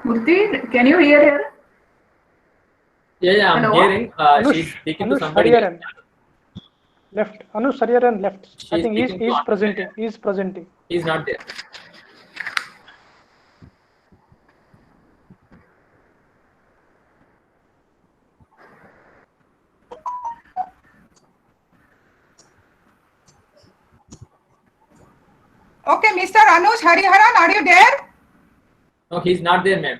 Murthy, can you hear her? Yeah, I'm Hello? hearing. She's Anush, speaking to Anush somebody else. Hariharan left. Anush Hariharan left. I She's think speaking to he's Anushka. presenting. He's presenting. He's not there. Okay, Mr. Anush Hariharan, are you there? No, he's not there, ma'am.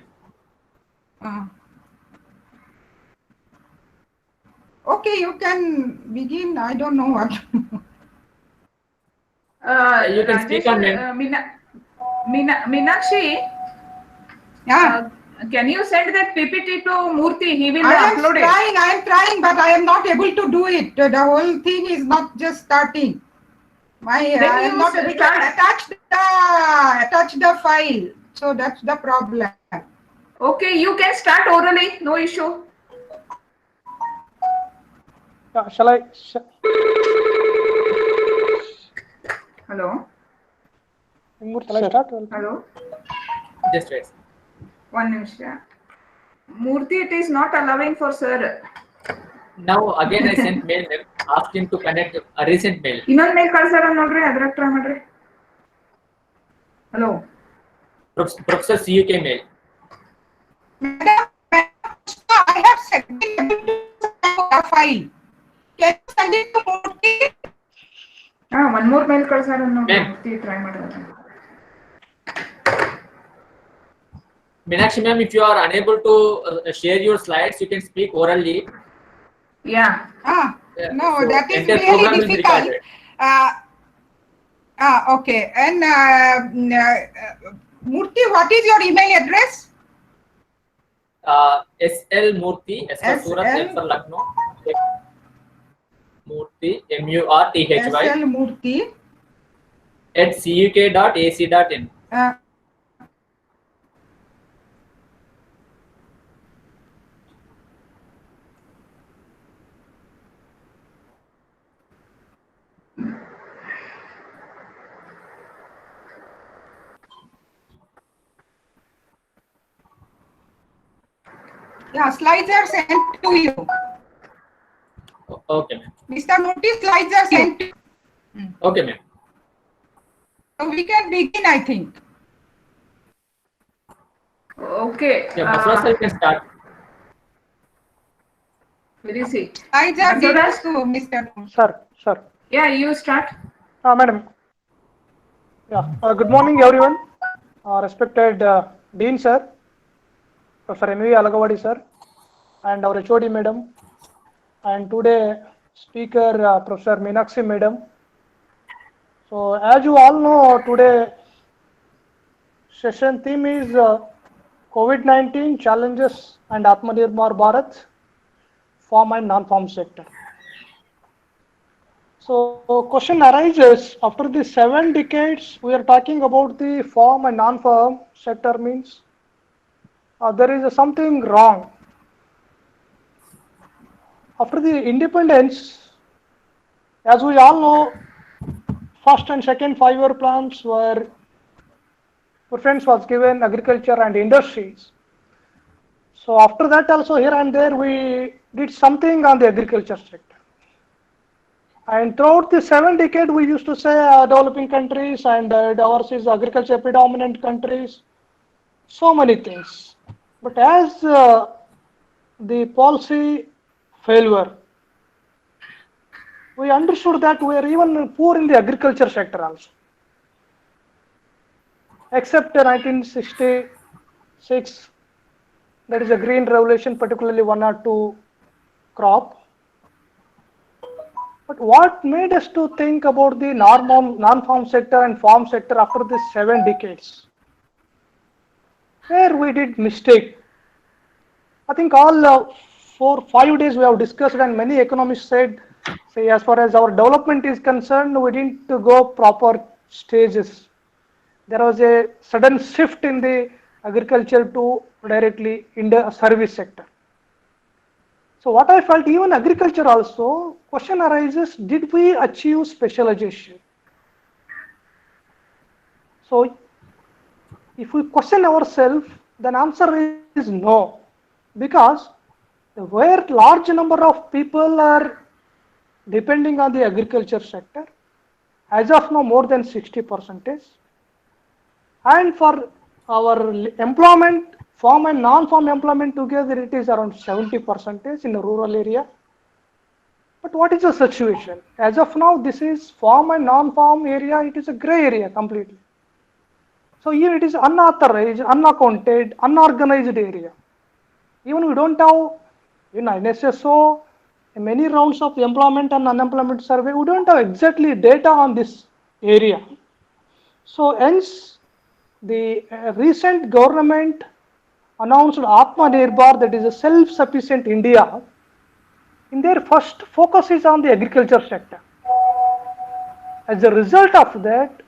Uh, okay, you can begin. I don't know what. You can speak on, ma'am. Meenakshi, Yeah, can you send that PPT to Murthy? He will I am upload it. I am trying, but I am not able to do it. The whole thing is not just starting. I am you not able to start. attach the file. So that's the problem. Okay, you can start orally, no issue. Shall I? Hello? Shall I start? Hello? Just wait. One minute. Murthy, it is not allowing for sir. Now again I sent mail, ma'am. Asked him to connect a recent mail. ಇನ್ನೊಂದು ಮೇಲ್ ಕಳ್ಸಾರ ನೋಡ್ರಿ ಅದ್ರಾಗ try ಮಾಡ್ರಿ. Hello Professor CUK mail. Madam, I have sent the file. Can you send it to Murthy? ಹಾ one ಮೂರ್ ಮೇಲ್ ಕಳ್ಸಾರ ನೋಡ್ರಿ Ma'am. ಮುರ್ತಿ try ಮಾಡ್ರಿ. Meenakshi ma'am, if you are unable to share your slides, you can speak orally. Yeah. No, So that is entire really program is difficult. recorded. Okay. And Murthy, what is your email address? SL Murthy, S for Surat, L for Lucknow. Murthy, MURTHY SL Murthy at cuk.ac.in. Yeah, slides are sent to you. Okay, ma'am. Mr. Murthy, slides are sent to you. Okay, ma'am. So we can begin, I think. Okay. Yeah, Baswa sir, you can start. Where is he? Slides are given Basavaraj? to Mr. Sir. Yeah, you start. Madam. Yeah. Good morning, everyone. Respected Dean sir, Professor M.V. Alagawadi sir, and our HOD madam, and today speaker Professor Meenakshi madam. So as you all know, today session theme is COVID-19 challenges and Atmanirbhar Bharat, farm and non-farm sector. So question arises, after the 7 decades, we are talking about the farm and non-farm sector means there is something wrong. After the independence, as we all know, first and second 5-year plans were preference was given agriculture and industries. So after that also here and there we did something on the agriculture sector. And throughout the 7 decades, we used to say developing countries and ours is agriculture predominant countries, so many things. But as the policy failure, we understood that we are even poor in the agriculture sector also. Except 1966, that is a green revolution, particularly 1 or 2 crop. But what made us to think about the non-farm sector and farm sector after these 7 decades? Where we did mistake. I think all 4-5 days we have discussed, and many economists said, say as far as our development is concerned, we didn't go proper stages. There was a sudden shift in the agriculture to directly in the service sector. So what I felt, even agriculture also, question arises, did we achieve specialization? So if we question ourselves, Then answer is no, because where large number of people are depending on the agriculture sector, as of now more than 60%, and for our employment, farm and non-farm employment together, it is around 70% in the rural area. But what is the situation? As of now, this is farm and non-farm area, it is a gray area completely. So here it is unauthorized, unaccounted, unorganized area. Even we don't have in NSSO many rounds of employment and unemployment survey, we don't have exactly data on this area. So hence the recent government announced Atmanirbhar, that is a self-sufficient India. In their first focus is on the agriculture sector. As a result of that,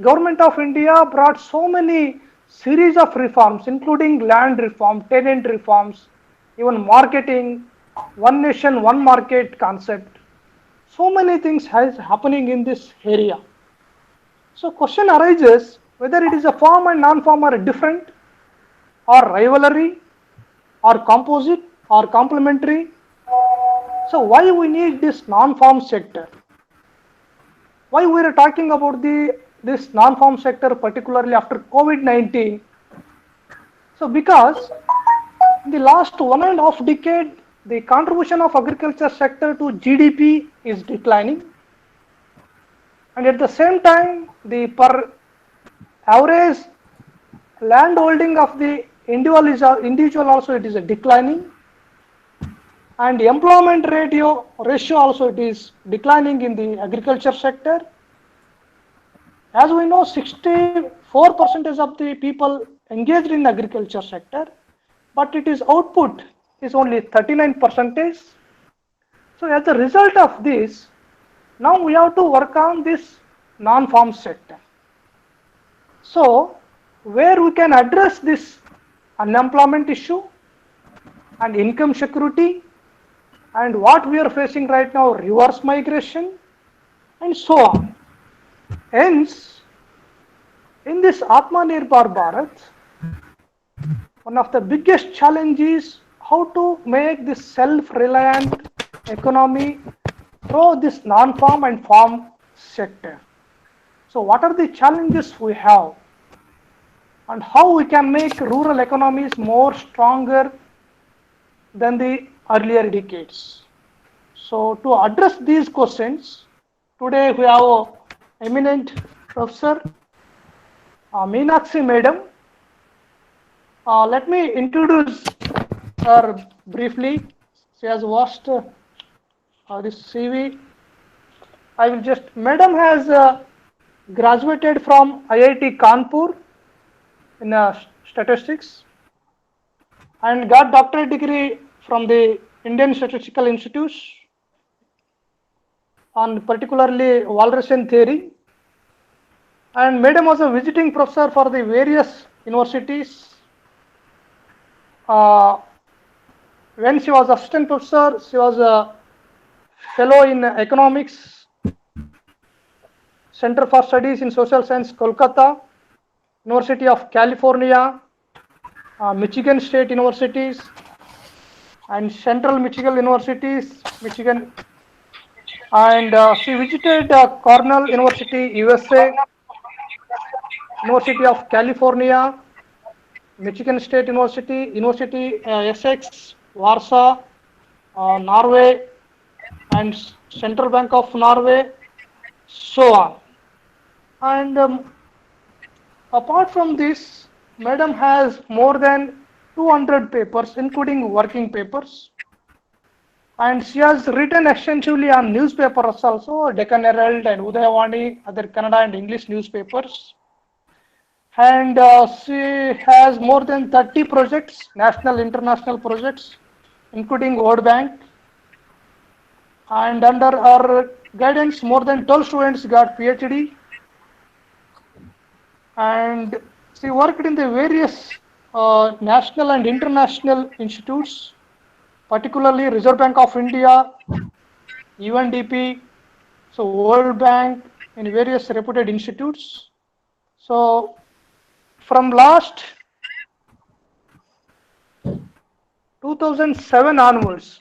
Government of India brought so many series of reforms, including land reform, tenant reforms, even marketing, one nation, one market concept. So many things is happening in this area. So question arises whether it is a farm and non-farm are different, or rivalry, or composite, or complementary. So why we need this non-farm sector? Why we are talking about this non-farm sector particularly after COVID-19? So because in the last 1.5 decade, the contribution of agriculture sector to GDP is declining, and at the same time, the per average land holding of the individual also it is declining, and the employment ratio also it is declining in the agriculture sector. As we know, 64% of the people engaged in agriculture sector, but it is output is only 39%. So as a result of this, now we have to work on this non-farm sector. So where we can address this unemployment issue and income security, and what we are facing right now, reverse migration, and so on. Hence, in this Atmanirbhar Bharat, one of the biggest challenges is how to make this self-reliant economy through this non-farm and farm sector. So what are the challenges we have, and how we can make rural economies more stronger than the earlier decades? So to address these questions, today we have eminent Professor Meenakshi Madam. Let me introduce her briefly. She has watched this CV. I will just, Madam has graduated from IIT Kanpur in statistics and got doctorate degree from the Indian Statistical Institute on particularly Walrasian theory, and Madam was a visiting professor for the various universities. When she was assistant professor, she was a fellow in economics, Center for Studies in Social Science, Kolkata, University of California, Michigan State Universities, and Central Michigan Universities, Michigan, and she visited Cornell University, USA, University of California, Michigan State University, University Essex, Warsaw, Norway, and Central Bank of Norway, so on. And apart from this, Madam has more than 200 papers, including working papers, and she has written extensively on newspapers also, Deccan Herald and Udayavani, other Kannada and English newspapers. And she has more than 30 projects, national, international projects, including World Bank. And under her guidance, more than 12 students got PhD. And she worked in the various national and international institutes, particularly Reserve Bank of India, UNDP, so World Bank, in various reputed institutes. So from last 2007 onwards,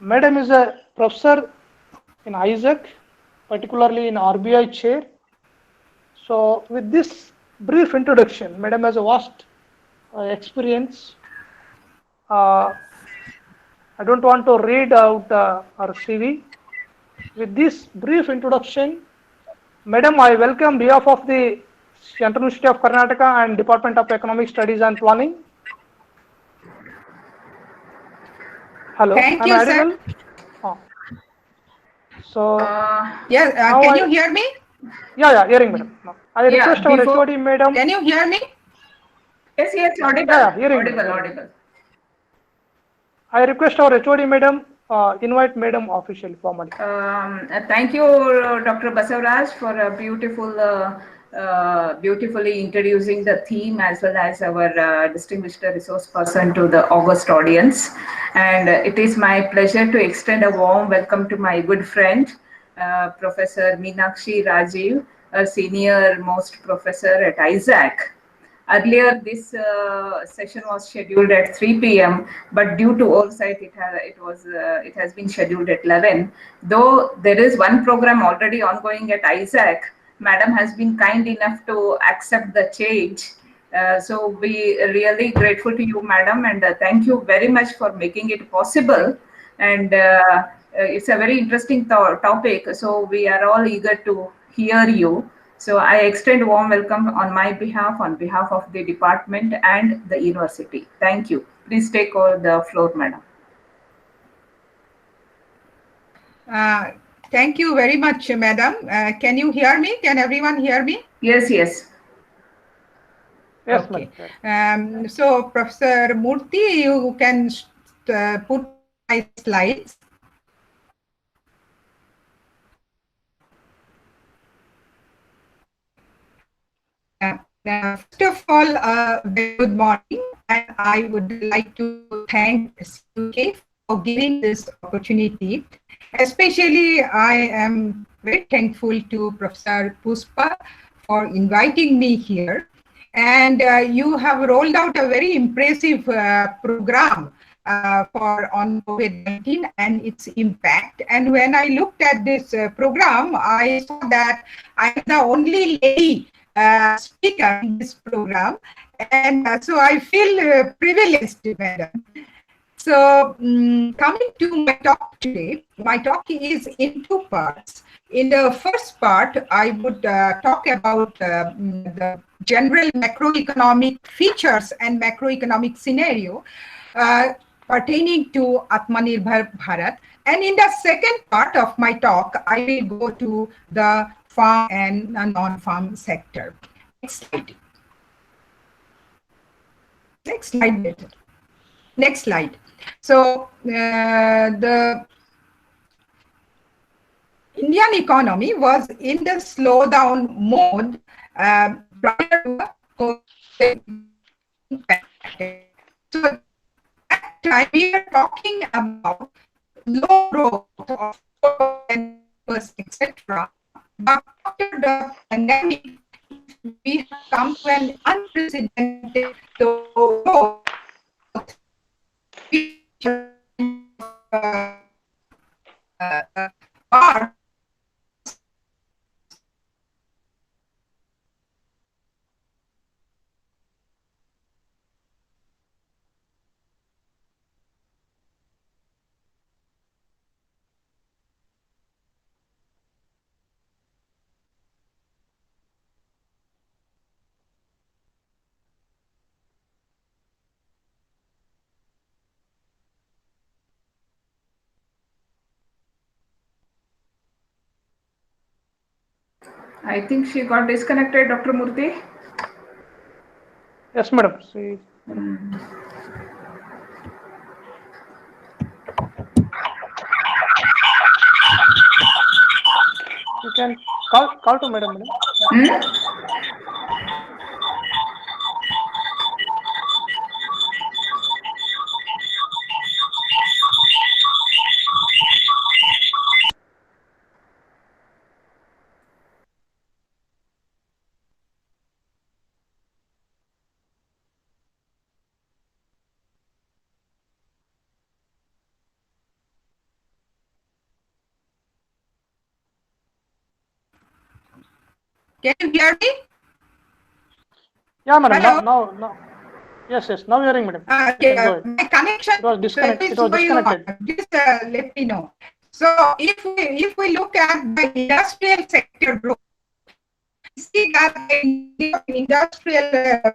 Madam is a professor in Isaac, particularly in RBI chair. So with this brief introduction, Madam has a vast experience. I don't want to read out her CV. With this brief introduction, Madam, I welcome behalf of the Central University of Karnataka and Department of Economic Studies and Planning. Hello, Thank am you, I sir. audible? Oh. So Yes, now can you hear me? yeah, hearing Madam. No. I Yeah, request our before. HOD Madam. Can you hear me? Yes, audible. Yeah, hearing. Audible, Hearing. audible. I request our HOD Madam invite Madam officially formally. Thank you, Dr. Basavaraj, for a beautifully introducing the theme as well as our distinguished resource person to the august audience. And it is my pleasure to extend a warm welcome to my good friend, Professor Meenakshi Rajiv, a senior most professor at ISAC. Earlier, this session was scheduled at 3 p.m., but due to oversight, it has been scheduled at 11. Though there is one program already ongoing at ISAC, Madam has been kind enough to accept the change. So we are really grateful to you, Madam, and thank you very much for making it possible. And it's a very interesting topic, so we are all eager to hear you. So I extend a warm welcome on my behalf, on behalf of the department and the university. Thank you. Please take over the floor, Madam. Thank you very much, madam. Can you hear me? Can everyone hear me? Yes. Yes, Okay. Madam. So, Professor Murthy, you can put my slides. First of all, very good morning, and I would like to thank CUK for giving this opportunity. Especially, I am very thankful to Professor Puspa for inviting me here. And you have rolled out a very impressive program for on COVID-19 and its impact. And when I looked at this program, I saw that I'm the only lady speaker in this program, and so I feel privileged, madam. So coming to my talk today, my talk is in two parts. In the first part, I would talk about the general macroeconomic features and macroeconomic scenario pertaining to Atmanirbhar Bharat. And in the second part of my talk, I will go to the farm and non-farm sector. Next slide. Next slide. Next slide. So the Indian economy was in the slowdown mode prior to COVID. So at that time we are talking about low growth of 4%, etc. But after the pandemic, we have come to an unprecedented low growth. Are I think she got disconnected, Dr. Murthy. Yes, Madam. See. You can call to Madam. Can you hear me? Yeah, madam. Hello? Now. Yes. Now hearing, madam. Okay, You can go ahead. my connection It was disconnected. is It was going on. disconnected. Just let me know. So if we look at the industrial sector growth, we see that the industrial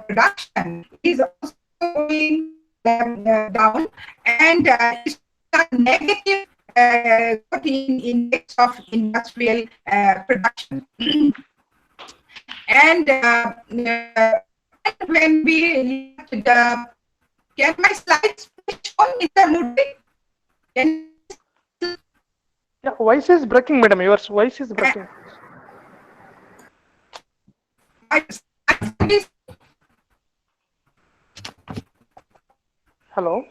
production is also going down, and it's a negative growth in index of industrial production. And when we look at can my slides be shown, Mr. Murthy? Can Yeah, voice is breaking, madam. Your voice is breaking. my slides be Hello.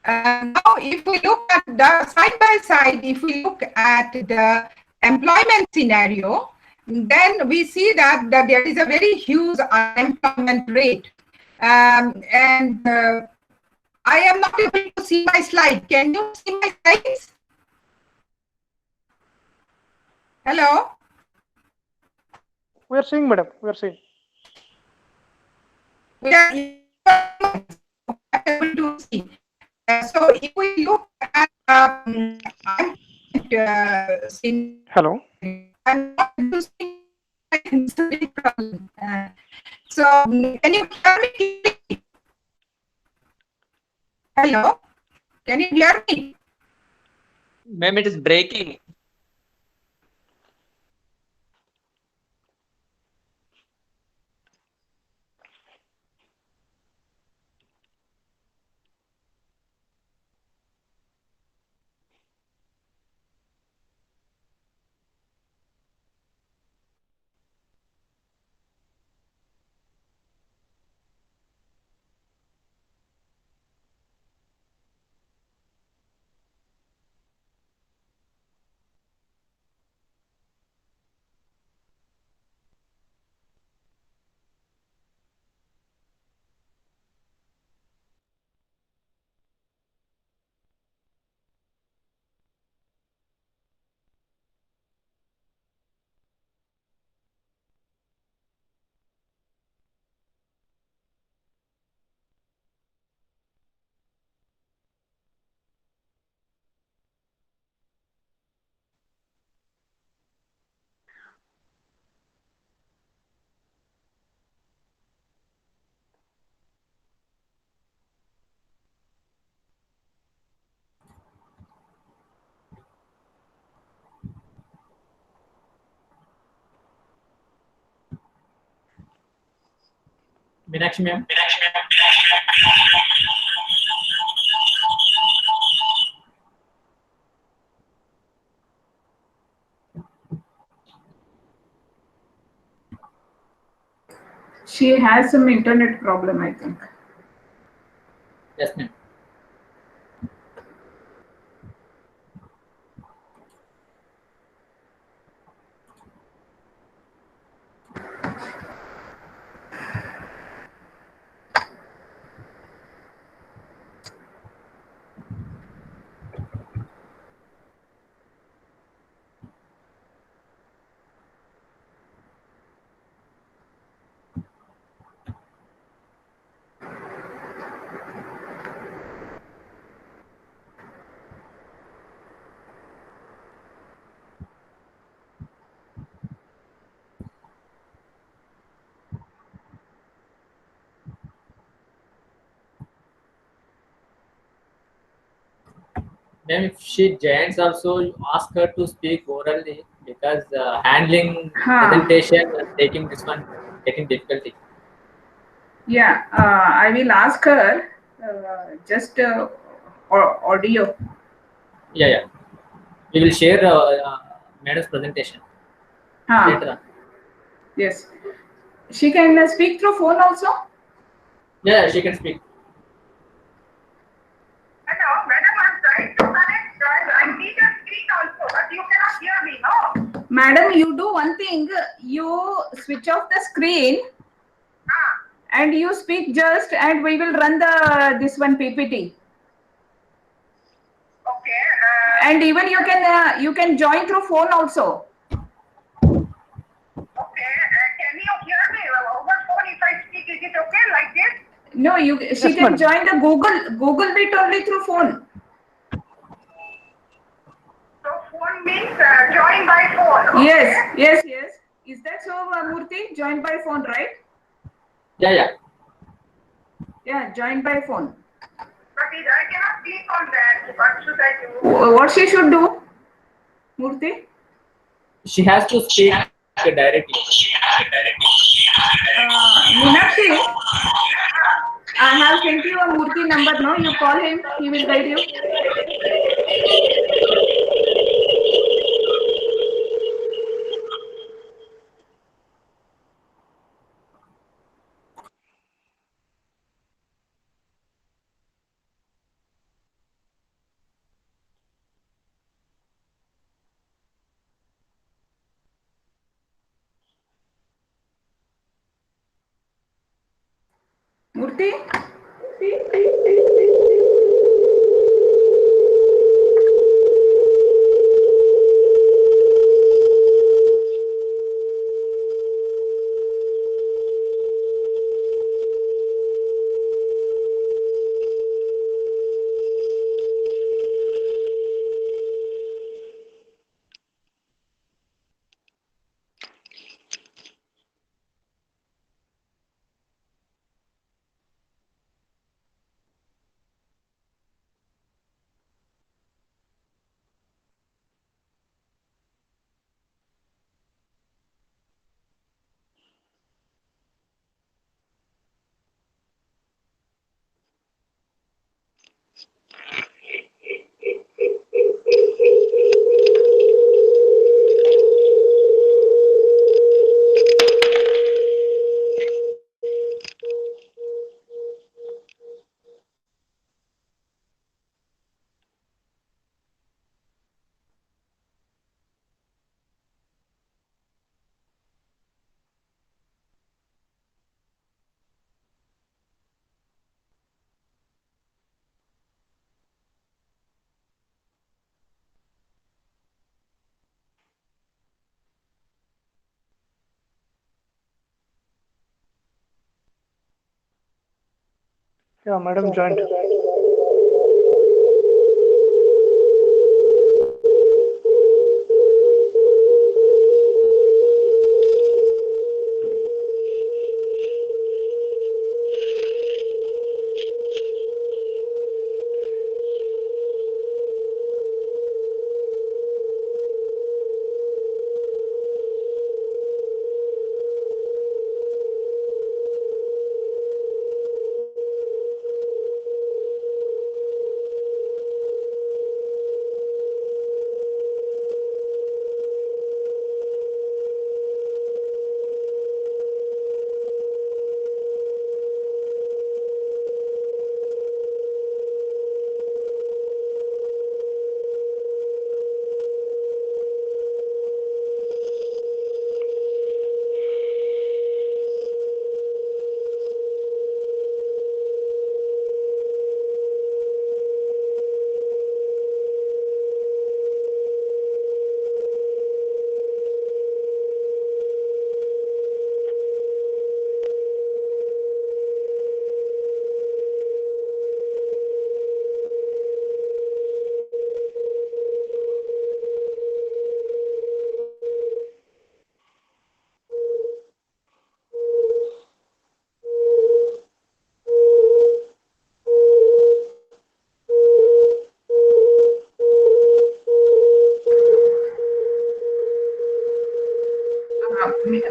now, if we look at the side by side, if we look at the employment scenario, then we see that there is a very huge unemployment rate. And I am not able to see my slide. Can you see my slides? Hello? We are seeing, madam. We are seeing. We are able to see. So if we look at Hello. I'm not using it's a big problem. So can you hear me? Hello? Can you hear me? Ma'am, it is breaking. Meenakshi ma'am. She has some internet problem, I think. Yes, ma'am. Ma'am, if she joins also, you ask her to speak orally because handling presentation and taking this one getting difficulty. Yeah, I will ask her just audio. Yeah. We will share madam's presentation later on. Yes. She can speak through phone also? Yeah, she can speak. Hello, madam, I'm trying to connect and see your screen also, but you cannot hear me, no? Madam, you do one thing, you switch off the screen and you speak just and we will run this one PPT. Okay. And even you can join through phone also. Okay. No, she Yes, can madam. join the Google Meet only through phone. So phone means join by phone. Yes. Is that so, Murthy? Join by phone, right? Yeah. Yeah, join by phone. But I cannot click on that. What should I do? What she should do, Murthy? She has to speak directly. Meenakshi, I have sent you a Murthy number. No, you call him. He will guide you. Murthy? Yeah, madam joined.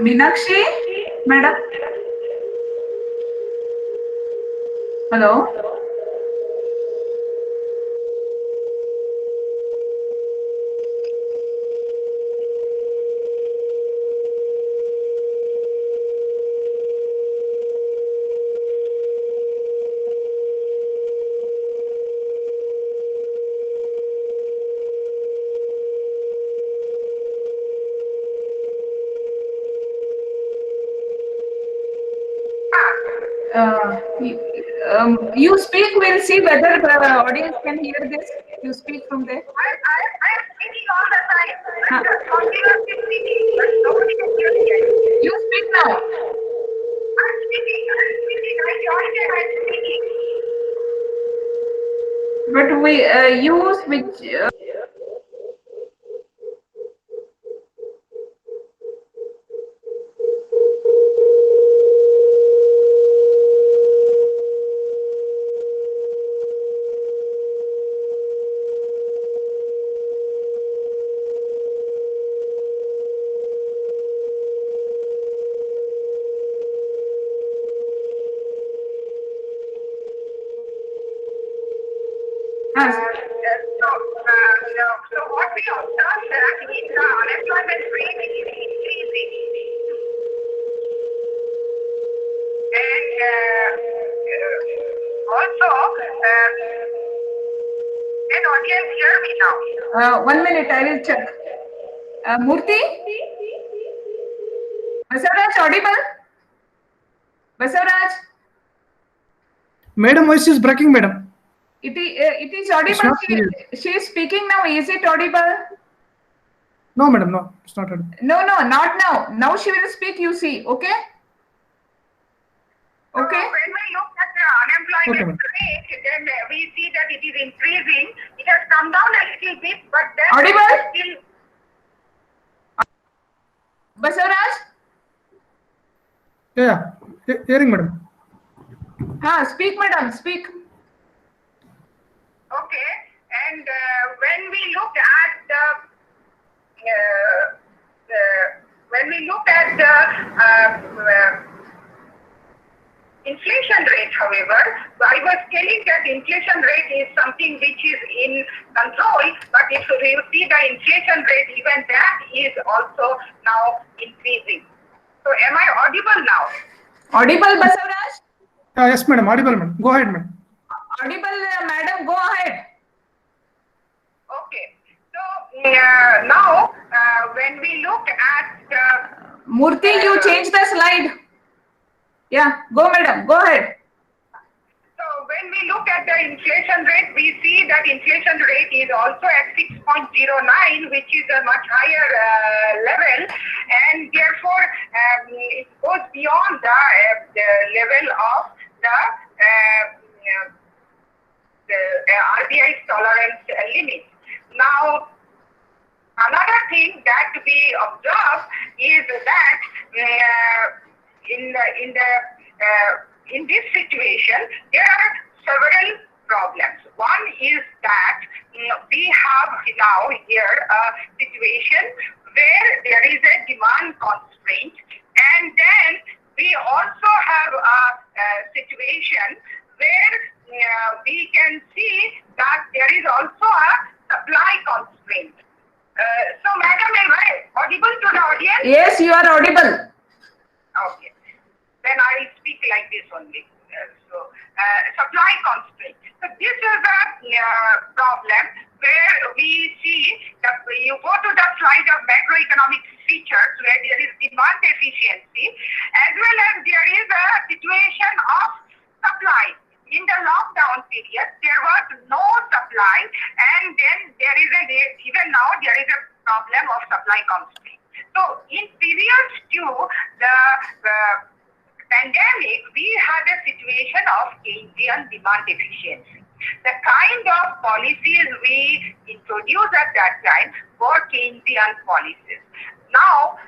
Meenakshi, madam. Hello. You speak, we'll see whether the audience can hear this. You speak from there. I am speaking all the time. I'm just continuously speaking, but nobody can hear me. You speak now. I'm speaking. I joined and I'm But we use which So what we observe that is the unemployment rate is increasing. And also, can audience hear me now? 1 minute, I will check. Murthy? Basavaraj audible? Basavaraj? Madam, voice is breaking, madam. It is audible. She is speaking now. Is it audible? No, madam, no, it's not audible. No, not now. Now she will speak, you see. Okay? Okay. So when we look at the unemployment rate, then we see that it is increasing. It has come down a little bit, but then Audible? still. Basavaraj? Yeah, hearing, madam. Speak, madam. Speak. Okay, and when we look at the inflation rate, however, I was telling that inflation rate is something which is in control, but if you see the inflation rate, even that is also now increasing. So am I audible now? Audible, Basavaraj? Yes, madam, audible, madam. Go ahead, madam. Audible, madam, go ahead. Okay. So now when we look at Murthy, you change the slide. Yeah, go, madam. Go ahead. So when we look at the inflation rate, we see that inflation rate is also at 6.09, which is a much higher level, and therefore it goes beyond the level of the RBI's tolerance limit. Now, another thing that we observe is that in this situation, there are several problems. One is that we have now here a situation where there is a demand constraint, and then we also have a situation where we can see that there is also a supply constraint. So, madam, am I audible to the audience? Yes, you are audible. Okay. Then I will speak like this only. Supply constraint. So this is a problem where we see that you go to the slide of macroeconomic features where there is demand deficiency, as well as there is a situation of supply. In the lockdown period, there was no supply, and then there is even now there is a problem of supply constraint. So in periods to the pandemic, we had a situation of Keynesian demand deficiency. The kind of policies we introduced at that time were Keynesian policies. Now,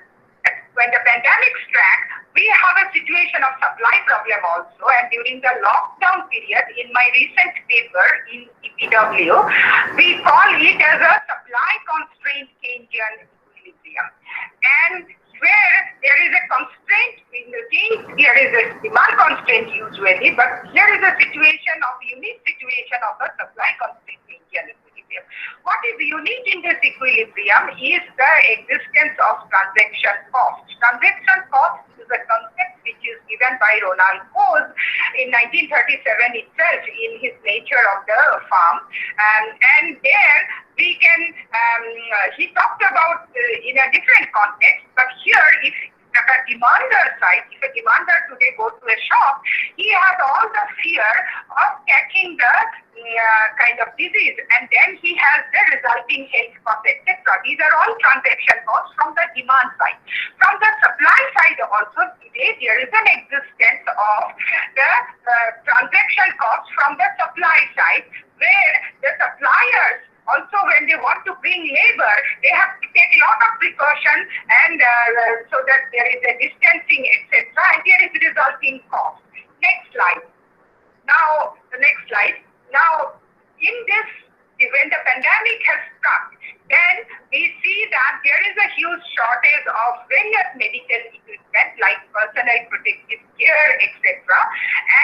when the pandemic struck, we have a situation of supply problem also, and during the lockdown period, in my recent paper in EPW, we call it as a supply constraint Keynesian equilibrium. And where there is a constraint in the thing, there is a demand constraint usually, but here is a situation of unique situation of a supply constraint Keynesian equilibrium. What is unique in this equilibrium is the existence of transaction cost. Transaction cost is a concept which is given by Ronald Coase in 1937 itself in his Nature of the Farm, and there we can he talked about in a different context, but here if at a demander side, if a demander today goes to a shop, he has all the fear of catching the kind of disease, and then he has the resulting health cost, etc. These are all transaction costs from the demand side. From the supply side also today there is an existence of the transaction costs from the supply side, where the suppliers also, when they want to bring labor, they have to take a lot of precaution, and so that there is a distancing, etc. And there is resulting cost. Next slide. Now, the next slide. Now, in this, when the pandemic has struck, then we see that there is a huge shortage of various medical equipment like personal protective gear, etc.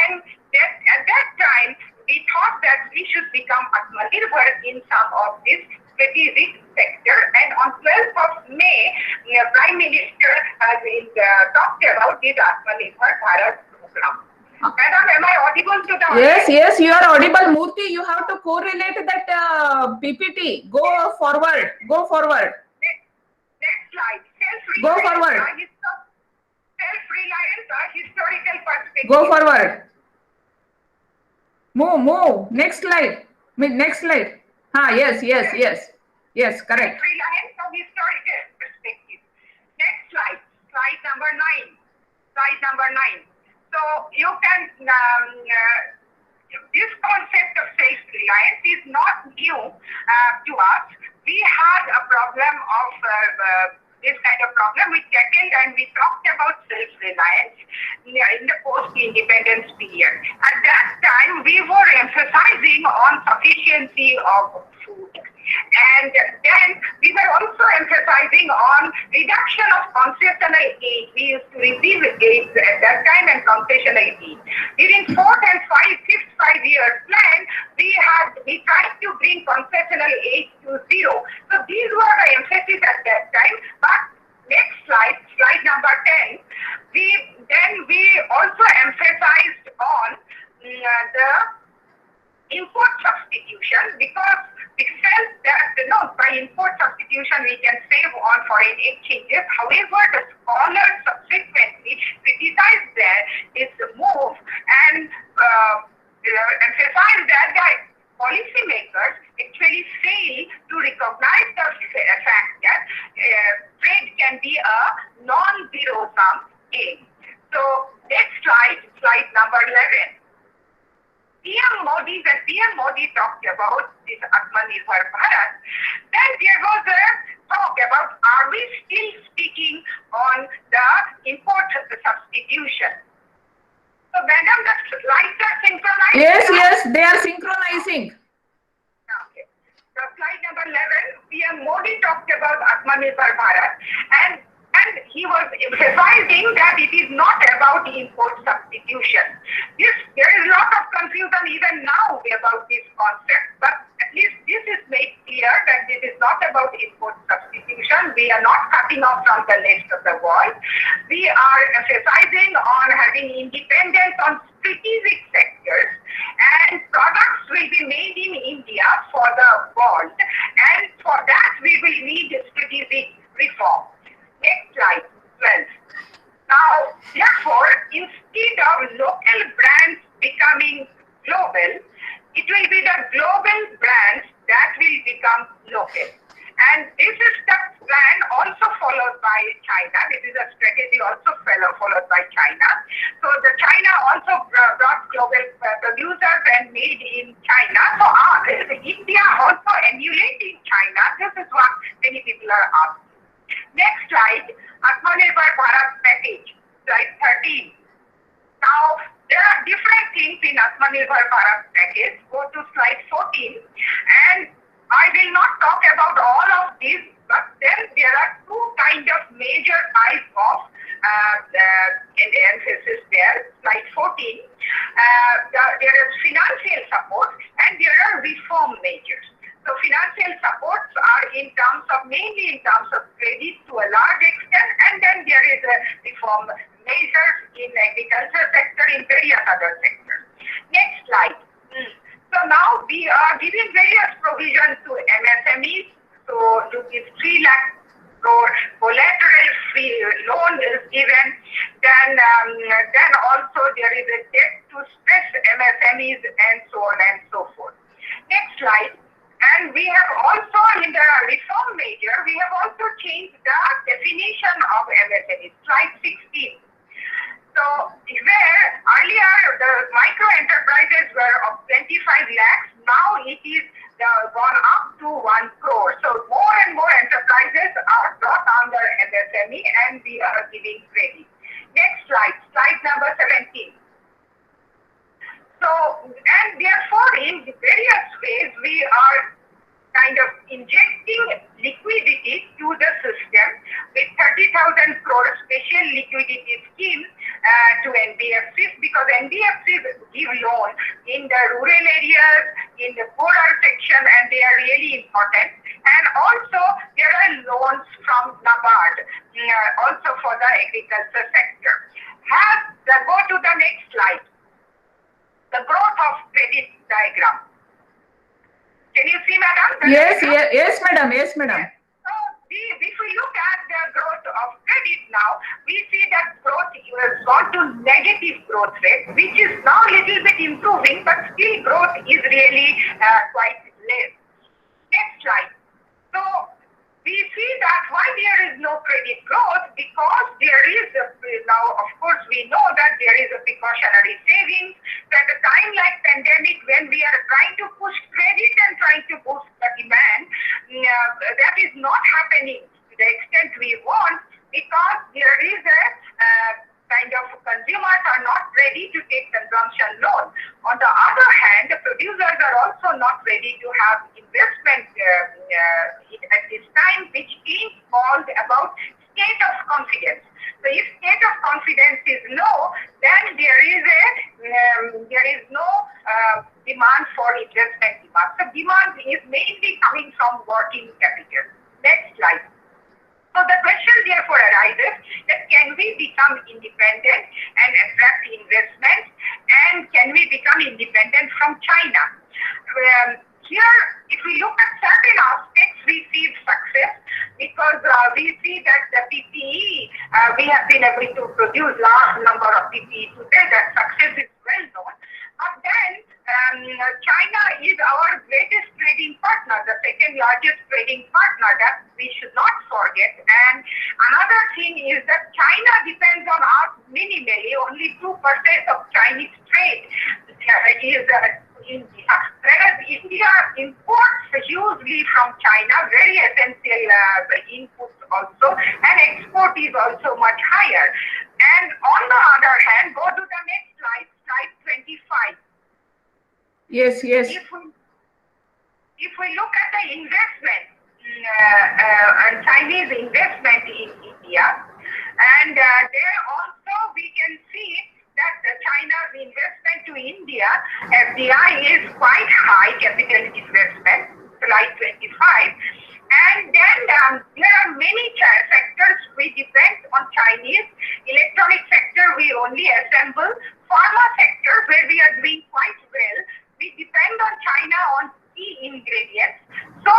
And that, at that time, we thought that we should become Atmanirbhar in some of this strategic sector. And on 12th of May, the Prime Minister has talked about this Atmanirbhar Bharat program. Madam, am I audible to the Yes, yes, you are audible. Murthy, you have to correlate that PPT. Go forward. Go forward. Next slide. Go forward. Self-reliance, historical perspective. Go forward. Move. Next slide. Next slide. Yes, correct. Self-reliance from historical perspective. Next slide. Slide number 9. So you can, this concept of self-reliance is not new to us. We had a problem of this kind of problem we tackled, and we talked about self-reliance in the post-independence period. At that time, we were emphasizing on sufficiency of food. And then we were also emphasizing on reduction of concessional aid. We used to receive aid at that time and concessional aid. During 4th and 5th 5-year plan, we tried to bring concessional aid to 0. So these were the emphasis at that time. But next slide number 10, we also emphasized on the import substitution, because we felt that by import substitution we can save on foreign exchanges. However, the scholars subsequently criticized this move and emphasized that the policymakers actually fail to recognize the fact that trade can be a non-zero sum game. So next slide number 11. PM Modi talked about this Atmanirbhar Bharat. Then there was a talk about, are we still speaking on the import substitution? So madam, the slides are synchronized? Yes, they are synchronizing. Okay. So slide number 11, PM Modi talked about Atmanirbhar Bharat, and he was emphasizing that it is not about import substitution. There is a lot of confusion even now about this concept, but at least this is made clear that this is not about import substitution. We are not cutting off from the rest of the world. We are emphasizing on having independence on strategic sectors, and products will be made in India for the world, and for that we will need strategic reform. Next slide, 12. Now, therefore, instead of local brands becoming global, it will be the global brands that will become local. And this is the plan also followed by China. This is a strategy also followed by China. So the China also brought global producers and made in China. So India also emulating China. This is what many people are asking. Next slide, Atmanirbhar Bharat package, slide 13. Now, there are different things in Atmanirbhar Bharat package. Go to slide 14. And I will not talk about all of this, but then there are two kind of major types of emphasis there. Slide 14. There is financial support and there are reform measures. So financial supports are mainly in terms of credit to a large extent, and then there is a reform measures in agriculture sector, in various other sectors. Next slide. So now we are giving various provisions to MSMEs. So rupees 3 lakh crore collateral free loan is given. Then also there is a debt to stress MSMEs and so on and so forth. Next slide. And we have also, in the reform measure, we have also changed the definition of MSME, slide 16. So where earlier the micro enterprises were of 25 lakhs, now it is gone up to 1 crore. So more and more enterprises are brought under MSME and we are giving credit. Next slide, slide number 17. So, and therefore in various ways we are kind of injecting liquidity to the system with 30,000 crore special liquidity scheme to NBFCs, because NBFCs give loan in the rural areas, in the poorer section, and they are really important. And also there are loans from NABARD also for the agriculture sector. Go to the next slide. The growth of credit diagram. Can you see, madam? Yes, madam. Yes, madam. So, if we look at the growth of credit now, we see that growth has gone to negative growth rate, which is now a little bit improving, but still growth is really quite less. Next slide. So, we see that why there is no credit growth, because there is now, of course, we know that there is a precautionary savings. At a time like pandemic, when we are trying to push credit and trying to boost the demand, that is not happening to the extent we want, because there is a kind of consumers are not ready to take consumption loan. On the other hand, the producers are also not ready to have investment at this time, which is called about state of confidence. So if state of confidence is low, then there is no demand for investment demand. So demand is mainly coming from working capital. Next slide. So the question therefore arises that can we become independent and attract investment, and can we become independent from China? Here, if we look at certain aspects, we see success, because we see that the PPE, we have been able to produce large number of PPE today. That success is well known. But then China is our greatest trading partner, the second largest trading partner, that we should not forget. And another thing is that China depends on us minimally. Only 2% of Chinese trade is India, whereas India imports hugely from China, very essential inputs also, and export is also much higher. And on the other hand, go to the next slide, slide 25. Yes. If we look at the investment and Chinese investment in India, and there also we can see that China's investment to India, FDI, is quite high, capital investment, slide 25. And then there are many sectors we depend on Chinese. Electronic sector we only assemble. Pharma sector, where we are doing quite well, we depend on China on key ingredients. So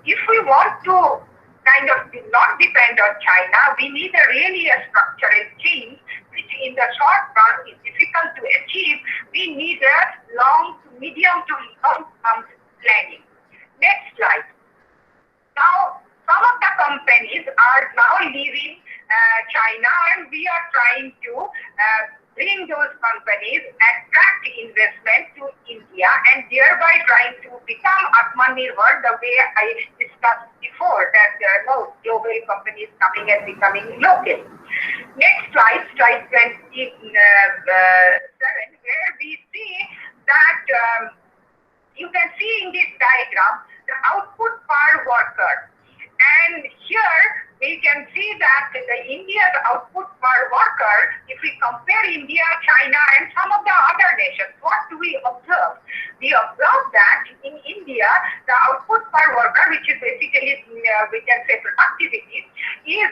if we want to kind of not depend on China, we need a structural change, which in the short run is difficult to achieve. We need a medium to long term planning. Next slide. Now, some of the companies are now leaving China, and we are trying to bring those companies, attract investment to India, and thereby trying to become Atmanirbhar, the way I discussed before, that there are no global companies coming and becoming local. Next slide, slide 27, where we see that you can see in this diagram the output per worker. And here we can see that the India's output per worker, if we compare India, China, and some of the other nations, what do we observe? We observe that in India, the output per worker, which is basically, we can say productivity, is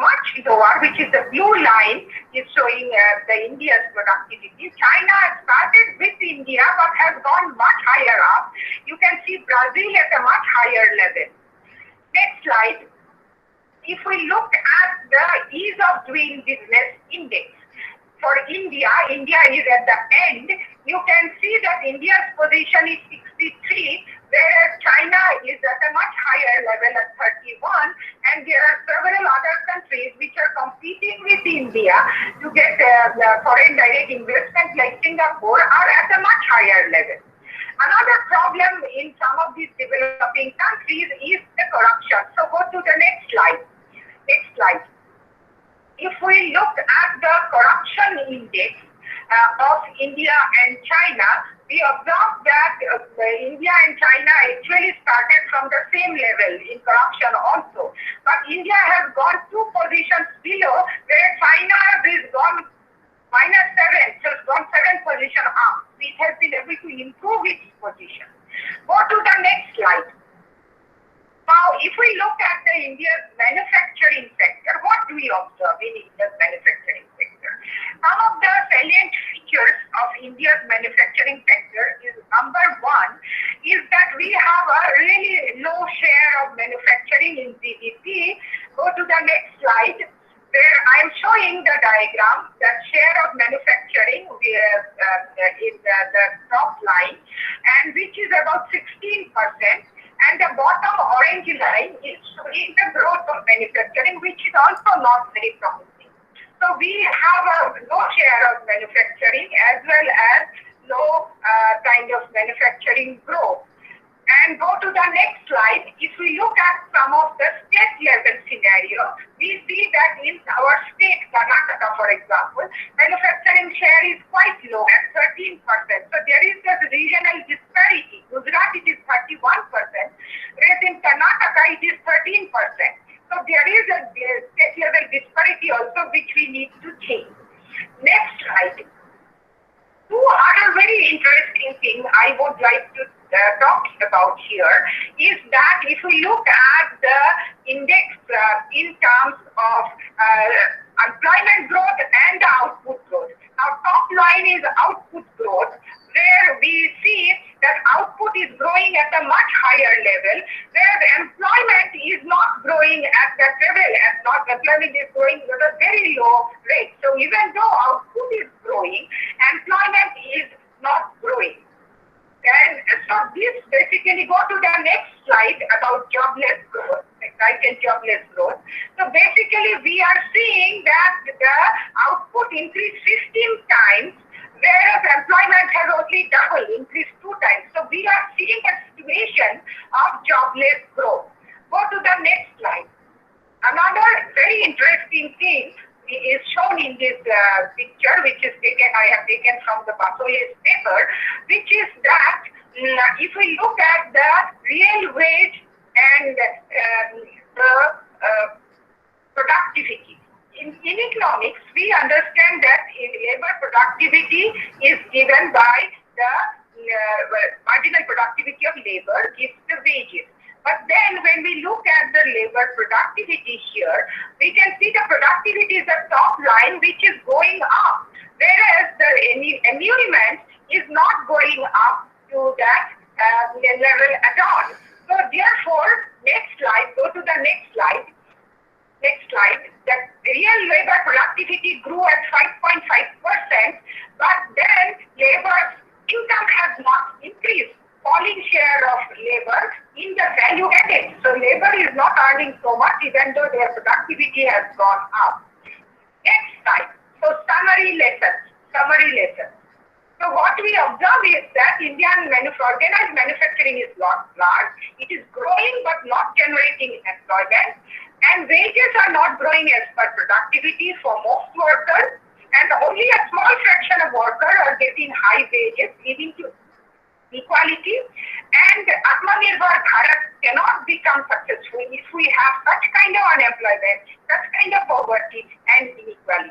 much lower, which is the blue line is showing the India's productivity. China started with India, but has gone much higher up. You can see Brazil at a much higher level. Next slide. If we look at the ease of doing business index, for India is at the end. You can see that India's position is 63, whereas China is at a much higher level at 31, and there are several other countries which are competing with India to get foreign direct investment, like Singapore, are at a much higher level. Another problem in some of these developing countries is the corruption. So go to the next slide. Next slide. If we look at the corruption index of India and China, we observe that India and China actually started from the same level in corruption also. But India has gone 2 positions below, where China has gone -7, so it's gone 7 positions up. It has been able to improve its position. Go to the next slide. Now, if we look at the India's manufacturing sector, what do we observe in India's manufacturing sector? Some of the salient features of India's manufacturing sector is, number 1, is that we have a really low share of manufacturing in GDP. Go to the next slide, where I am showing the diagram, the share of manufacturing in the top line, and which is about 16%. And the bottom orange line is showing the growth of manufacturing, which is also not very promising. So we have a low share of manufacturing as well as low kind of manufacturing growth. And go to the next slide. If we look at some of the state level scenario, we see that in our state, Karnataka, for example, manufacturing share is quite low at 13%. So there is a regional disparity. Gujarat, it is 31%, whereas in Karnataka, it is 13%. So there is a state level disparity also, which we need to change. Next slide. 2 other very interesting things I would like to talk about here is that if we look at the index in terms of employment growth and the output growth. Now, top line is output growth, where we see that output is growing at a much higher level, where the employment is not growing at that level, employment is growing at a very low rate. So even though output is growing, employment is not growing. And so this basically, go to the next slide about jobless growth, excited jobless growth. So basically we are seeing that the output increased 15 times, whereas employment has only doubled, increased 2 times. So we are seeing a situation of jobless growth. Go to the next slide. Another very interesting thing is shown in this picture, which is I have taken from the Basoy's paper, which is that if we look at the real wage and the productivity. In economics, we understand that labor productivity is given by the marginal productivity of labor gives the wages. But then when we look at the labor productivity here, we can see the productivity is the top line, which is going up, whereas the emolument is not going up to that level at all. So therefore, next slide, go to the next slide. Next slide. The real labor productivity grew at 5.5%, but then labor income has not increased. Falling share of labor in the value added. So labor is not earning so much even though their productivity has gone up. Next slide. So summary lessons. So what we observe is that Indian organized manufacturing is not large. It is growing but not generating employment. And wages are not growing as per productivity for most workers. And only a small fraction of workers are getting high wages, leading to equality, and Atmanirbhar Bharat cannot become successful if we have such kind of unemployment, such kind of poverty and inequality.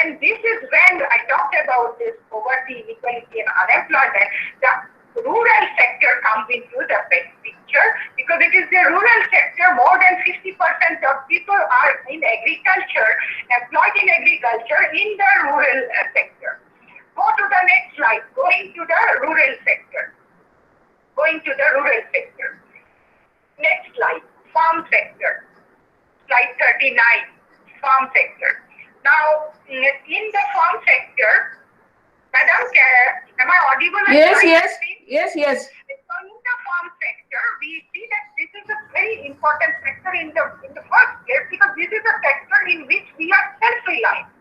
And this is when I talked about this poverty, inequality and unemployment, the rural sector comes into the picture, because it is the rural sector, more than 50% of people are in agriculture, employed in agriculture in the rural sector. Go to the next slide, going to the rural sector. Next slide, farm sector. Slide 39, farm sector. Now, in the farm sector, Madam, am I audible? Yes. So in the farm sector, we see that this is a very important sector in the first place, because this is a sector in which we are self-reliant.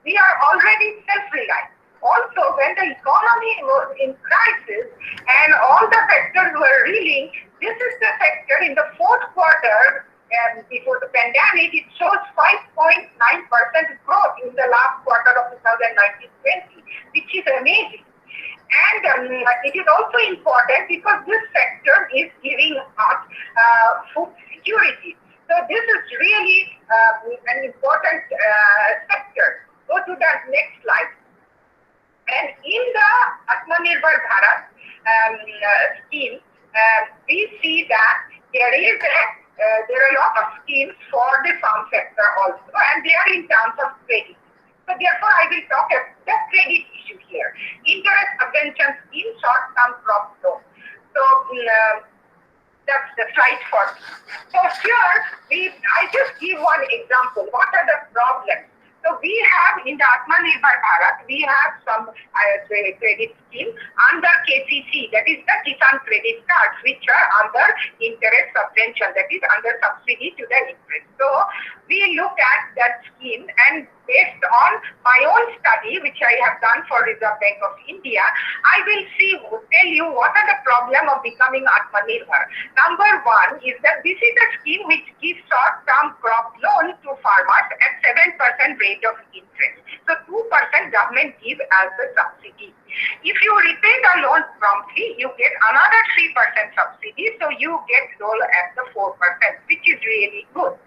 We are already self-reliant. also when the economy was in crisis and all the sectors were reeling, this is the sector in the fourth quarter before the pandemic, it shows 5.9% growth in the last quarter of 2019-20, which is amazing. And it is also important because this sector is giving us food security. So this is really an important sector. Go to the next slide. And in the Atmanirbhar Bharat scheme, we see that there are a lot of schemes for the farm sector also, and they are in terms of credit. So therefore, I will talk about the credit issue here. Interest subvention scheme, short-term crop loan. So that's the slide for me. So here, I just give one example. What are the problems? So we have in the Atmanirbhar Bharat, we have some credit scheme under KCC, that is the Kisan credit cards, which are under interest subvention, that is under subsidy to the interest. So we look at that scheme, and based on my own study, which I have done for Reserve Bank of India, I will tell you what are the problem of becoming Atmanirbhar. Number one is that this is a scheme which gives short-term crop loans to farmers at 7% rate of interest. So 2% government give as a subsidy. If you repay the loan promptly, you get another 3% subsidy. So you get loan at the 4%, which is really good.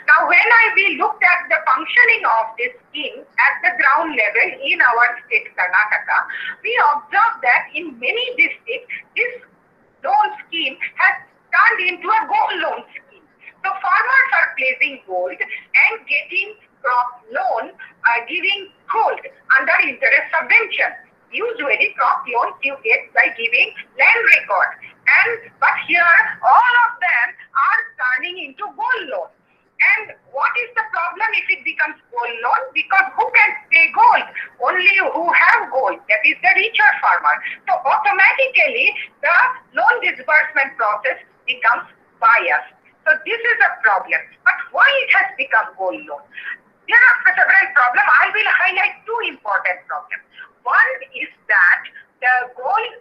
Now, when we looked at the functioning of this scheme at the ground level in our state Karnataka, we observed that in many districts, this loan scheme has turned into a gold loan scheme. So farmers are placing gold and getting crop loan, giving gold under interest subvention. Usually crop loans you get by giving land record. But here all of them are turning into gold loan. And what is the problem if it becomes gold loan? Because who can pay gold? Only who have gold, that is the richer farmer. So automatically the loan disbursement process becomes biased. So this is a problem. But why it has become gold loan? There are several problems. I will highlight two important problems. One is that the gold,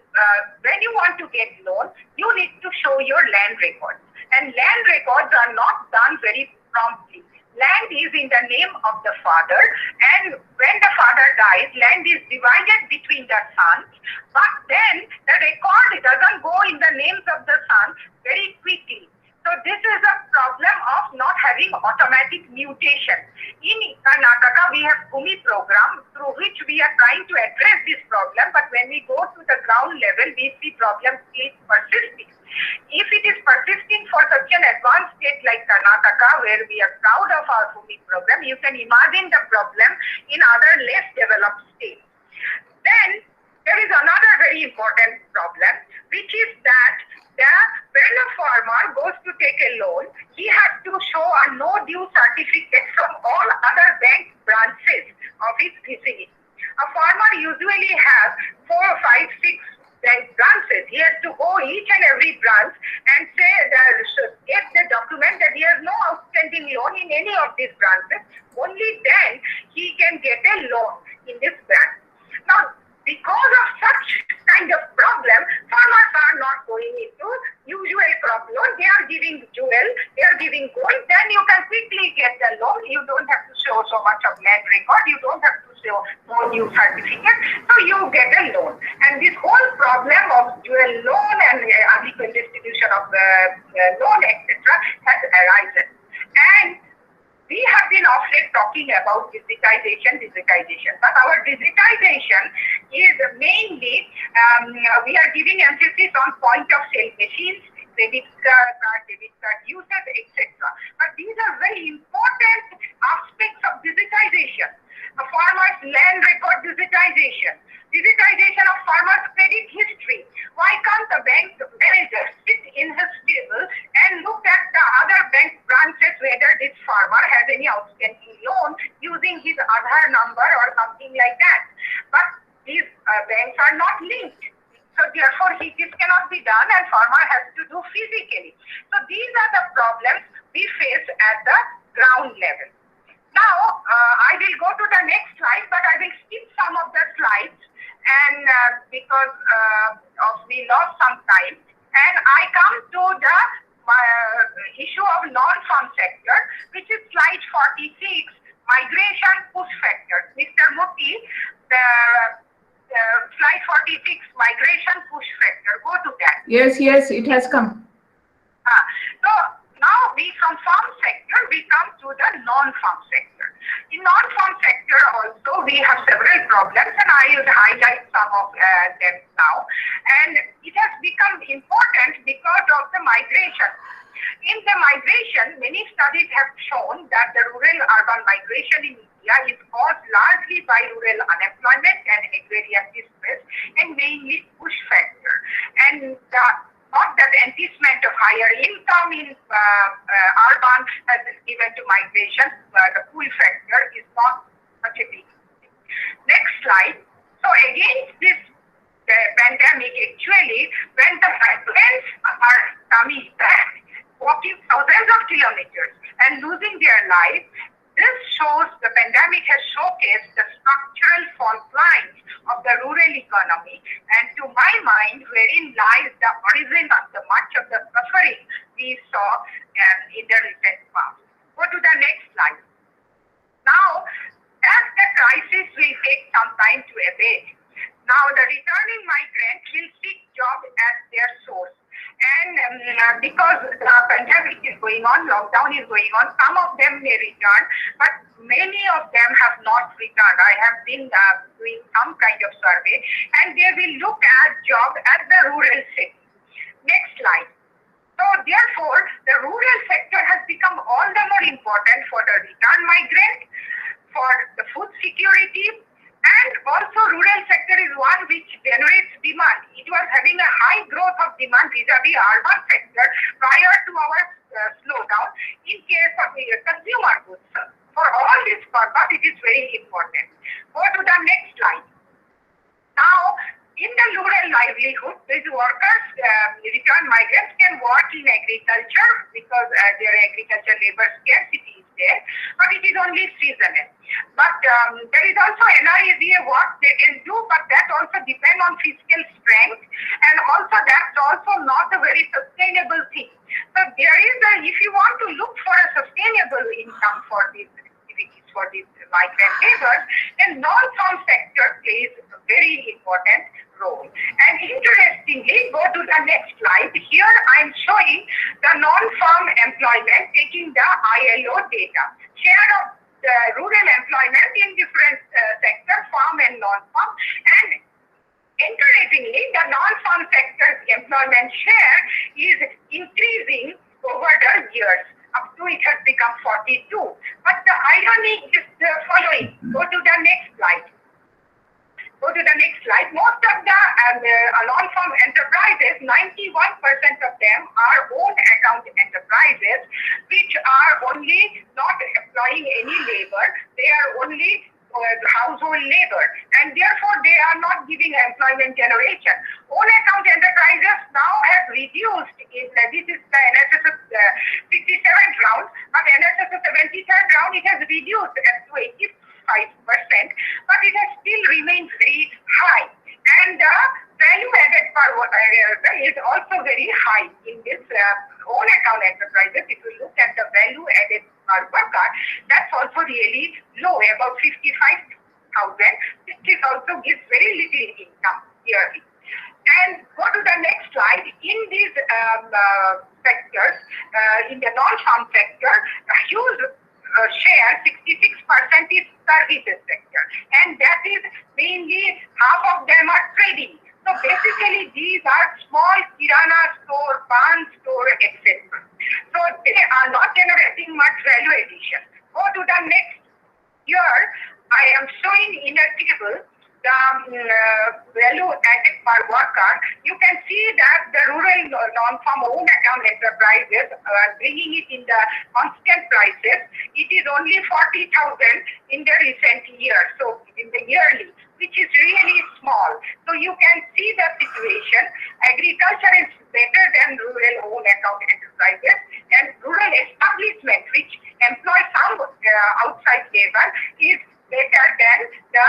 when you want to get loan, you need to show your land records. And land records are not done very promptly. Land is in the name of the father, and when the father dies, land is divided between the sons, but then the record doesn't go in the names of the sons very quickly. So this is a problem of not having automatic mutation. In Karnataka, we have Bhumi program through which we are trying to address this problem, but when we go to the ground level, we see problems keep persisting. If it is persisting for such an advanced state like Karnataka, where we are proud of our Bhumi program, you can imagine the problem in other less developed states. Then there is another very important problem, which is that when a farmer goes to take a loan, he has to show a no due certificate from all other bank branches of his vicinity. A farmer usually has 4, 5, 6 bank branches. He has to go each and every branch and say get the document that he has no outstanding loan in any of these branches. Only then he can get a loan in this branch. Now, because of such kind of problem, farmers are not going into usual crop loan. They are giving jewel, they are giving gold. Then you can quickly get the loan. You don't have to show so much of land record. You don't have to show no new certificate. So you get a loan. And this whole problem of jewel loan and unequal distribution of loan, etc., has arisen. And we have been of late talking about digitization, but our digitization is mainly, we are giving emphasis on point of sale machines, debit card users, etc. But these are very important aspects of digitization. A farmer's land record digitization of farmer's credit history. Why can't the bank manager sit in his table and look at the other bank branches whether this farmer has any outstanding loan using his Aadhaar number or something like that? But these banks are not linked. So therefore, this cannot be done and farmer has to do physically. So these are the problems we face at the ground level. Now, I will go to the next slide, but I will skip some of the slides and because we lost some time, and I come to the issue of non-farm sector, which is slide 46, migration push factor. Mr. Muti, the slide 46, migration push factor. Go to that. Yes, yes, it has come. So now from farm sector, we come to the non-farm sector. In non-farm sector also, we have several problems, and I will highlight some of them now. And it has become important because of the migration. In the migration, many studies have shown that the rural-urban migration in India is caused largely by rural unemployment and agrarian distress, and mainly push factor. And not that enticement of higher income in urban has been given to migration, the pull factor is not such a big thing. Next slide. So against this pandemic, actually, when the migrants are coming back, walking thousands of kilometers and losing their life, this shows the pandemic has showcased the structural fault lines of the rural economy, and to my mind, wherein lies the origin of the much of the suffering we saw in the recent past. Go to the next slide. Now, as the crisis will take some time to abate, now the returning migrants will seek job as their source. And because the pandemic is going on, lockdown is going on, some of them may return, but many of them have not returned. I have been doing some kind of survey, and they will look at job at the rural city. Next slide. So therefore, the rural sector has become all the more important for the return migrant, for the food security, and also rural sector is one which generates demand. It was having a high growth of demand vis-a-vis urban sector prior to our slowdown in case of the consumer goods. For all this purpose, it is very important. Go to the next slide. Now, in the rural livelihood, these workers, return migrants can work in agriculture because their agriculture labor scarcity is there, but it is only seasonal. But there is also NREGA work they can do, but that also depends on fiscal strength, and also that's also not a very sustainable thing. So there is if you want to look for a sustainable income for these activities, for these migrant laborers, then non-farm sector plays a very important role. And interestingly, go to the next slide. Here I am showing the non-farm employment taking the ILO data. Share of the rural employment in different sectors, farm and non-farm. And encouragingly, the non-farm sector's employment share is increasing over the years. Up to it has become 42. But the irony is the following. Go to the next slide. Go to the next slide. Most of the non-farm enterprises, 91% of them are own account enterprises, which are only not employing any labor. They are only household labor, and therefore they are not giving employment generation. Own account enterprises now have reduced, this is the NSS 67th round, but NSS 73rd round, it has reduced to 85%, but it has still remained very high. And the value added per worker is also very high in this own account enterprises. If you look at the value added per worker, that's also really low, about 55,000. This also gives very little income yearly. And go to the next slide. In these sectors, in the non-farm sector, a huge share, 66% is services sector, and that is mainly half of them are trading. So basically these are small kirana store, pan store, etc. So they are not generating much value addition. Go to the next. Here I am showing in a table the value added per worker. You can see that the rural non-farm own account enterprises bringing it in the constant prices, it is only 40,000 in the recent year, so in the yearly, which is really small. So you can see the situation. Agriculture is better than rural own account enterprises, and rural establishment, which employ some outside labor, is better than the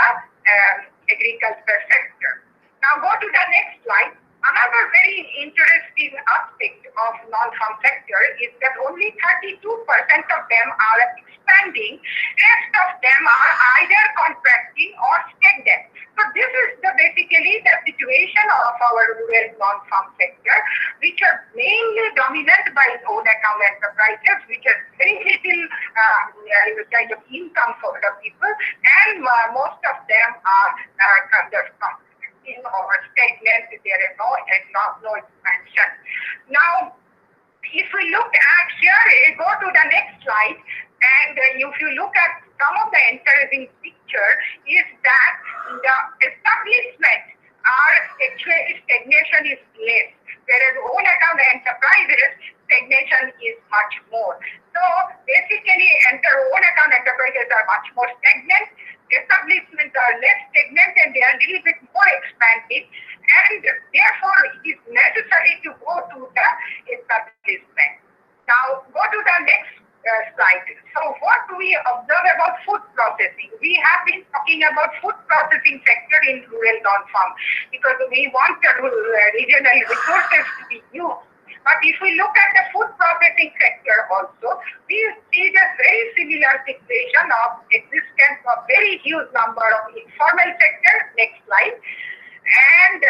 agriculture sector. Now go to the next slide. Another very interesting aspect of non-farm sector is that only 32% of them are expanding. Rest of them are either contracting or stagnant. So this is basically the situation of our rural non-farm sector, which are mainly dominated by own account enterprises, which has very little kind of income for the people, and most of them are kind of or stagnant. There is no expansion. Now, if we look at here, go to the next slide, and if you look at some of the interesting picture, is that the establishment are actually stagnation is less, whereas own account enterprises stagnation is much more. So basically, own account enterprises are much more stagnant. Establishments are less stagnant, and they are a little bit more expanding, and therefore it is necessary to go to the establishment. Now go to the next slide. So what do we observe about food processing? We have been talking about food processing sector in rural non-farm because we want the regional resources to be used. But if we look at the food processing sector also, we see the very similar situation of existence of very huge number of informal sector. Next slide. And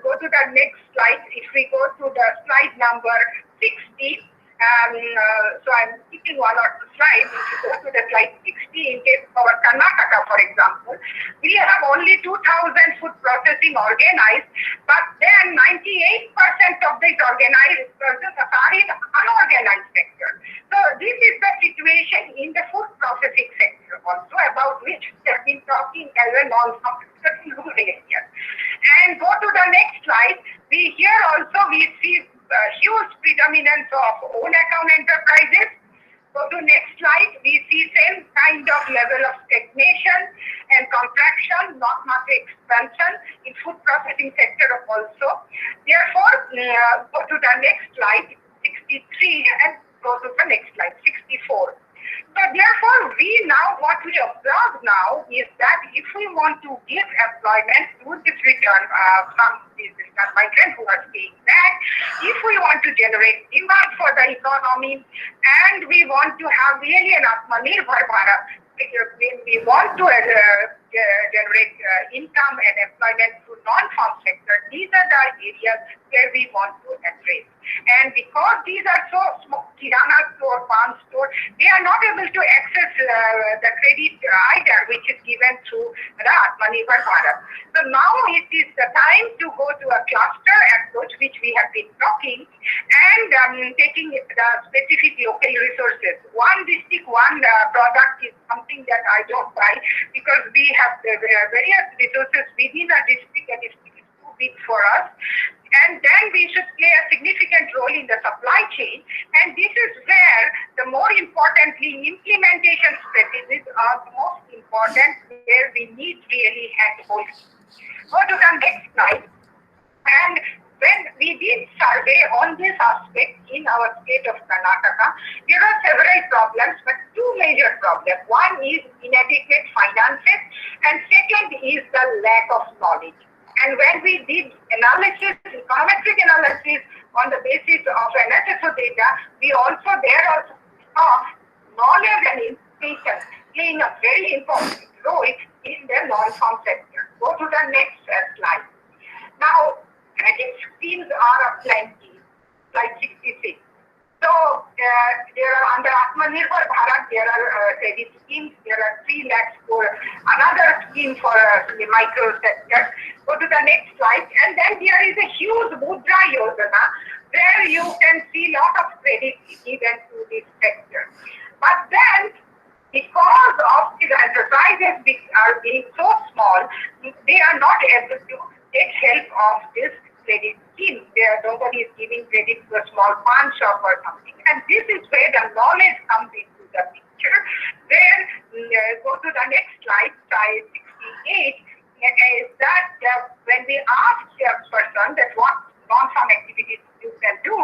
go to the next slide. If we go to the slide number 60, so I'm skipping one or two slides. If you go to the slide 60, in case of our Karnataka, for example, we have only 2,000 food processing organized, but then 98% of these organized persons are in unorganized sector. So this is the situation in the food processing sector also, about which we have been talking as a non-farm rural area. And go to the next slide. Here also we see huge predominance of own account enterprises. Go to next slide. We see same kind of level of stagnation and contraction, not much expansion in food processing sector also. Therefore, go to the next slide, 63, and go to the next slide, 64. So therefore, what we observe now is that if we want to give employment to this return from these migrants who are staying back, if we want to generate demand for the economy, and we want to have really an Atmanirbhar Bharat, we want to generate income and employment through non-farm sector, these are the areas where we want to address. And because these are so small, kirana store, farm store, they are not able to access the credit either, which is given through the Atmanirbhar Bharat. So now it is the time to go to a cluster approach, which we have been talking, and taking the specific local resources. One district, one product is something that I don't buy, because we have the various resources within a district. A district is too big for us. And then we should play a significant role in the supply chain. And this is where the more importantly, implementation strategies are the most important, where we need really handhold. Go to the next slide. And when we did survey on this aspect in our state of Karnataka, there are several problems, but two major problems. One is inadequate finances, and second is the lack of knowledge. And when we did analysis, econometric analysis on the basis of NSSO data, we also saw knowledge and information playing a very important role in the non-farm sector. Go to the next slide. Now, credit schemes are plenty, slide 66. So there are under Atmanirbhar Bharat, there are credit schemes. There are 3 lakhs for another scheme for the micro sector. Go to the next slide, and then there is a huge Mudra Yojana where you can see lot of credit given to this sector. But then, because of the enterprises are being so small, they are not able to take help of this credit scheme. Nobody is giving credit to a small pawn shop or something. And this is where the knowledge comes into the picture. Where, go to the next slide, slide 68, is that when we ask a person that what non-farm activities you can do,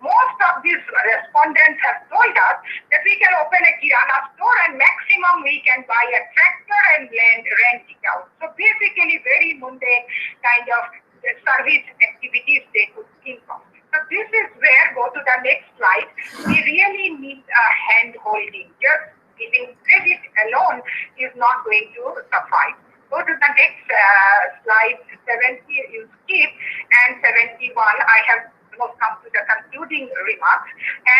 most of these respondents have told us that we can open a kirana store and maximum we can buy a tractor and rent it out. So basically very mundane kind of service activities they could think of. So this is where, go to the next slide, we really need a hand holding. Just giving credit alone is not going to suffice. Go to the next slide, 70 you skip, and 71 I have come to the concluding remarks.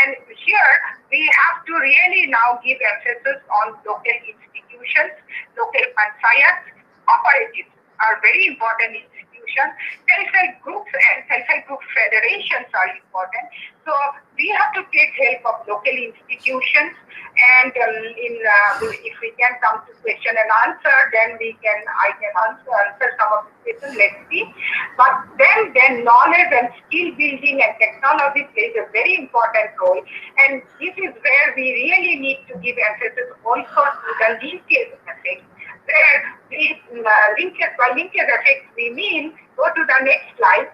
And here we have to really now give emphasis on local institutions, local panchayats, cooperatives are very important institutions. Self-help groups and self-help group federations are important. So we have to take help of local institutions, and if we can come to question and answer, then I can answer some of the questions. Let's see. But then knowledge and skill building and technology plays a very important role, and this is where we really need to give emphasis also to the linkage effect. By linkage effect we mean, go to the next slide,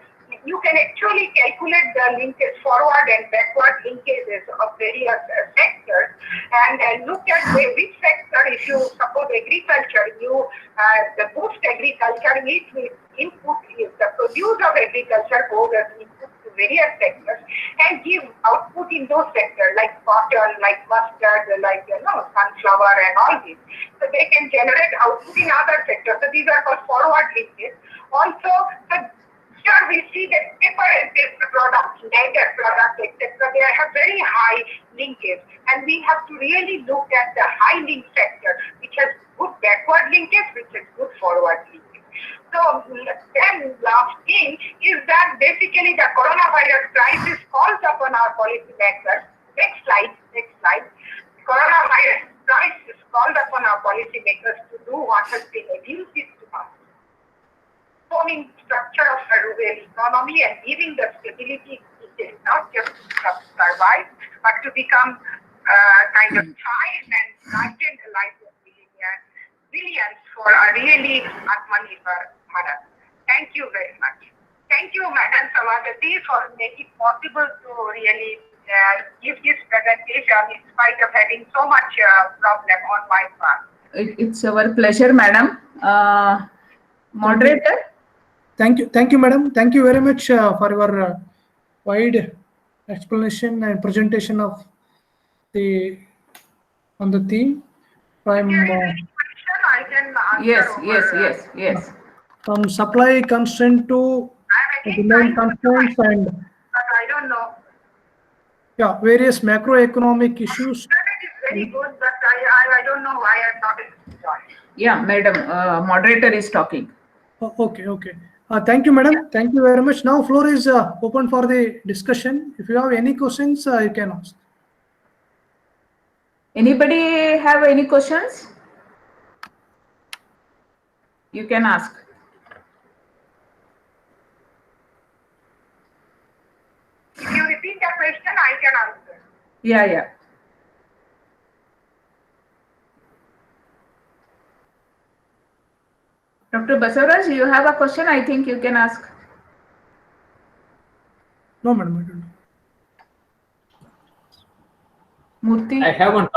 you can actually calculate the linkage, forward and backward linkages of various sectors, and look at which sector. If you support agriculture, the boost agriculture means input is the produce of agriculture goes as input to various sectors and give output in those sectors like cotton, like mustard, like sunflower and all this. So they can generate output in other sectors. So these are called forward linkages. Also, here we see that paper and paper products, leather products, etc. They have very high linkage, and we have to really look at the high link sector, which has good backward linkage, which has good forward linkage. So then last thing is that basically the coronavirus crisis calls upon our policymakers. Next slide. Coronavirus crisis called upon our policymakers to do what has been elusive to us. Forming structure of a rural economy and giving the stability it is not just to survive, but to become kind of thrive and brighten the lives of billions for a really Atmanirbhar Bharat. Thank you very much. Thank you, Madam Savadati, for making it possible to really give this presentation in spite of having so much problem on my part. It's our pleasure, Madam. Moderator? Thank you, Madam. Thank you very much for your wide explanation and presentation of on the theme. From I can answer. Yes. From supply constraint to demand constraints and but I don't know. Various macroeconomic issues. That is very good, but I don't know why I'm not able to join. Yeah, Madam. Moderator is talking. Okay. Thank you, Madam. Thank you very much. Now, floor is open for the discussion. If you have any questions, you can ask. Anybody have any questions? You can ask. If you repeat the question, I can answer. Yeah. Dr. Basavaraj, you have a question? I think you can ask. No, Madam, I don't know. Murthy? I have one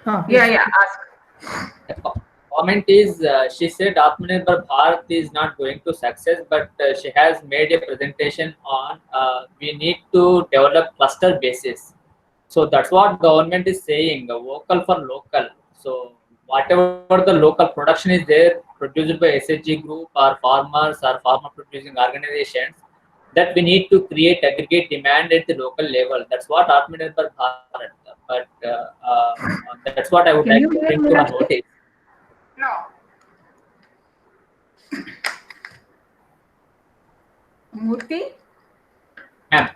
comment. Yeah, ask. The comment is, she said Atmanirbhar Bharat is not going to success, but she has made a presentation on we need to develop cluster basis. So that's what government is saying, vocal for local. So whatever the local production is there, produced by SHG group or farmers or farmer producing organizations, that we need to create aggregate demand at the local level. That's what Atmanirbhar Bharat. But that's what I would like to bring to our notice. No. Murthy? Ma'am.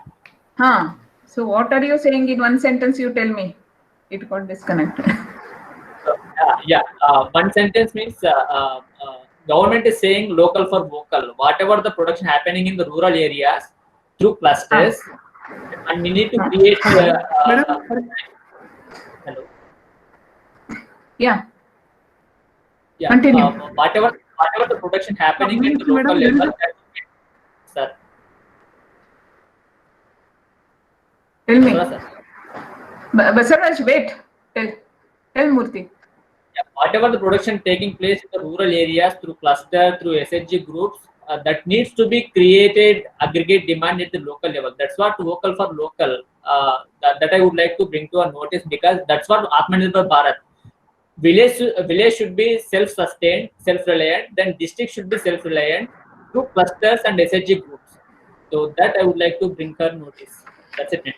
So what are you saying in one sentence? You tell me. It got disconnected. One sentence means government is saying local for vocal. Whatever the production happening in the rural areas through clusters, and we need to create. Hello. Yeah. Continue. Whatever the production happening in the local level. Sir. Tell me. Basavaraj, wait. Tell Murthy. Whatever the production taking place in the rural areas through cluster, through SHG groups, that needs to be created aggregate demand at the local level. That's what vocal for local, that I would like to bring to a notice, because that's what Atmanirbhar Bharat. Village should be self-sustained, self-reliant, then district should be self-reliant through clusters and SHG groups. So that I would like to bring her notice. That's it.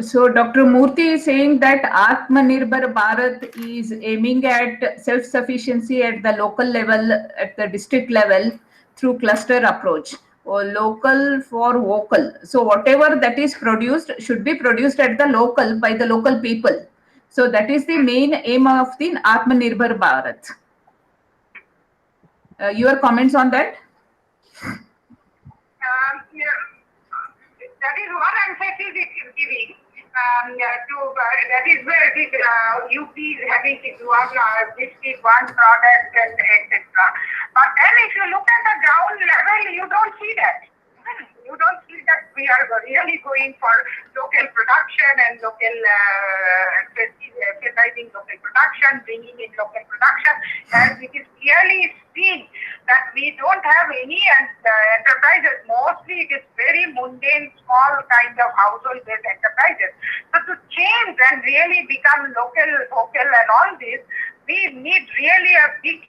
So Dr. Murthy is saying that Atmanirbhar Bharat is aiming at self-sufficiency at the local level, at the district level through cluster approach, or local for vocal. So whatever that is produced should be produced at the local by the local people. So that is the main aim of the Atmanirbhar Bharat. Your comments on that? That is one emphasis it is giving. That is where this UP is having this one product and etc. But then if you look at the ground level, you don't see that. You don't see that we are really going for local production and local emphasizing local production, bringing in local production, and it is clearly seen that we don't have any enterprises. Mostly it is very mundane, small kind of household-based enterprises. So to change and really become local, vocal and all this, we need really a big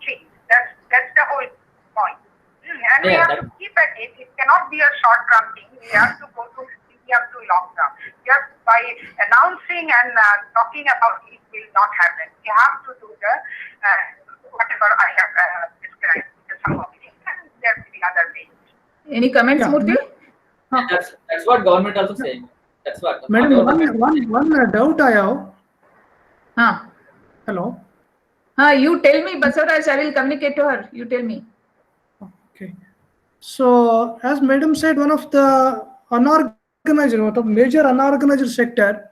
change. That's the whole point. And we have to keep at it. It cannot be a short-term thing. We have to go to medium to long-term. Just by announcing and talking about it will not happen. We have to do the whatever I have described, the sum of things. And there will be other ways. Any comments, Yeah. Murthy? That's what government also saying. That's what. Madam, one doubt I have. Hello. You tell me, Basavaraj, I will communicate to her. You tell me. Okay. So, as Madam said, one of the unorganized, one of the major unorganized sector,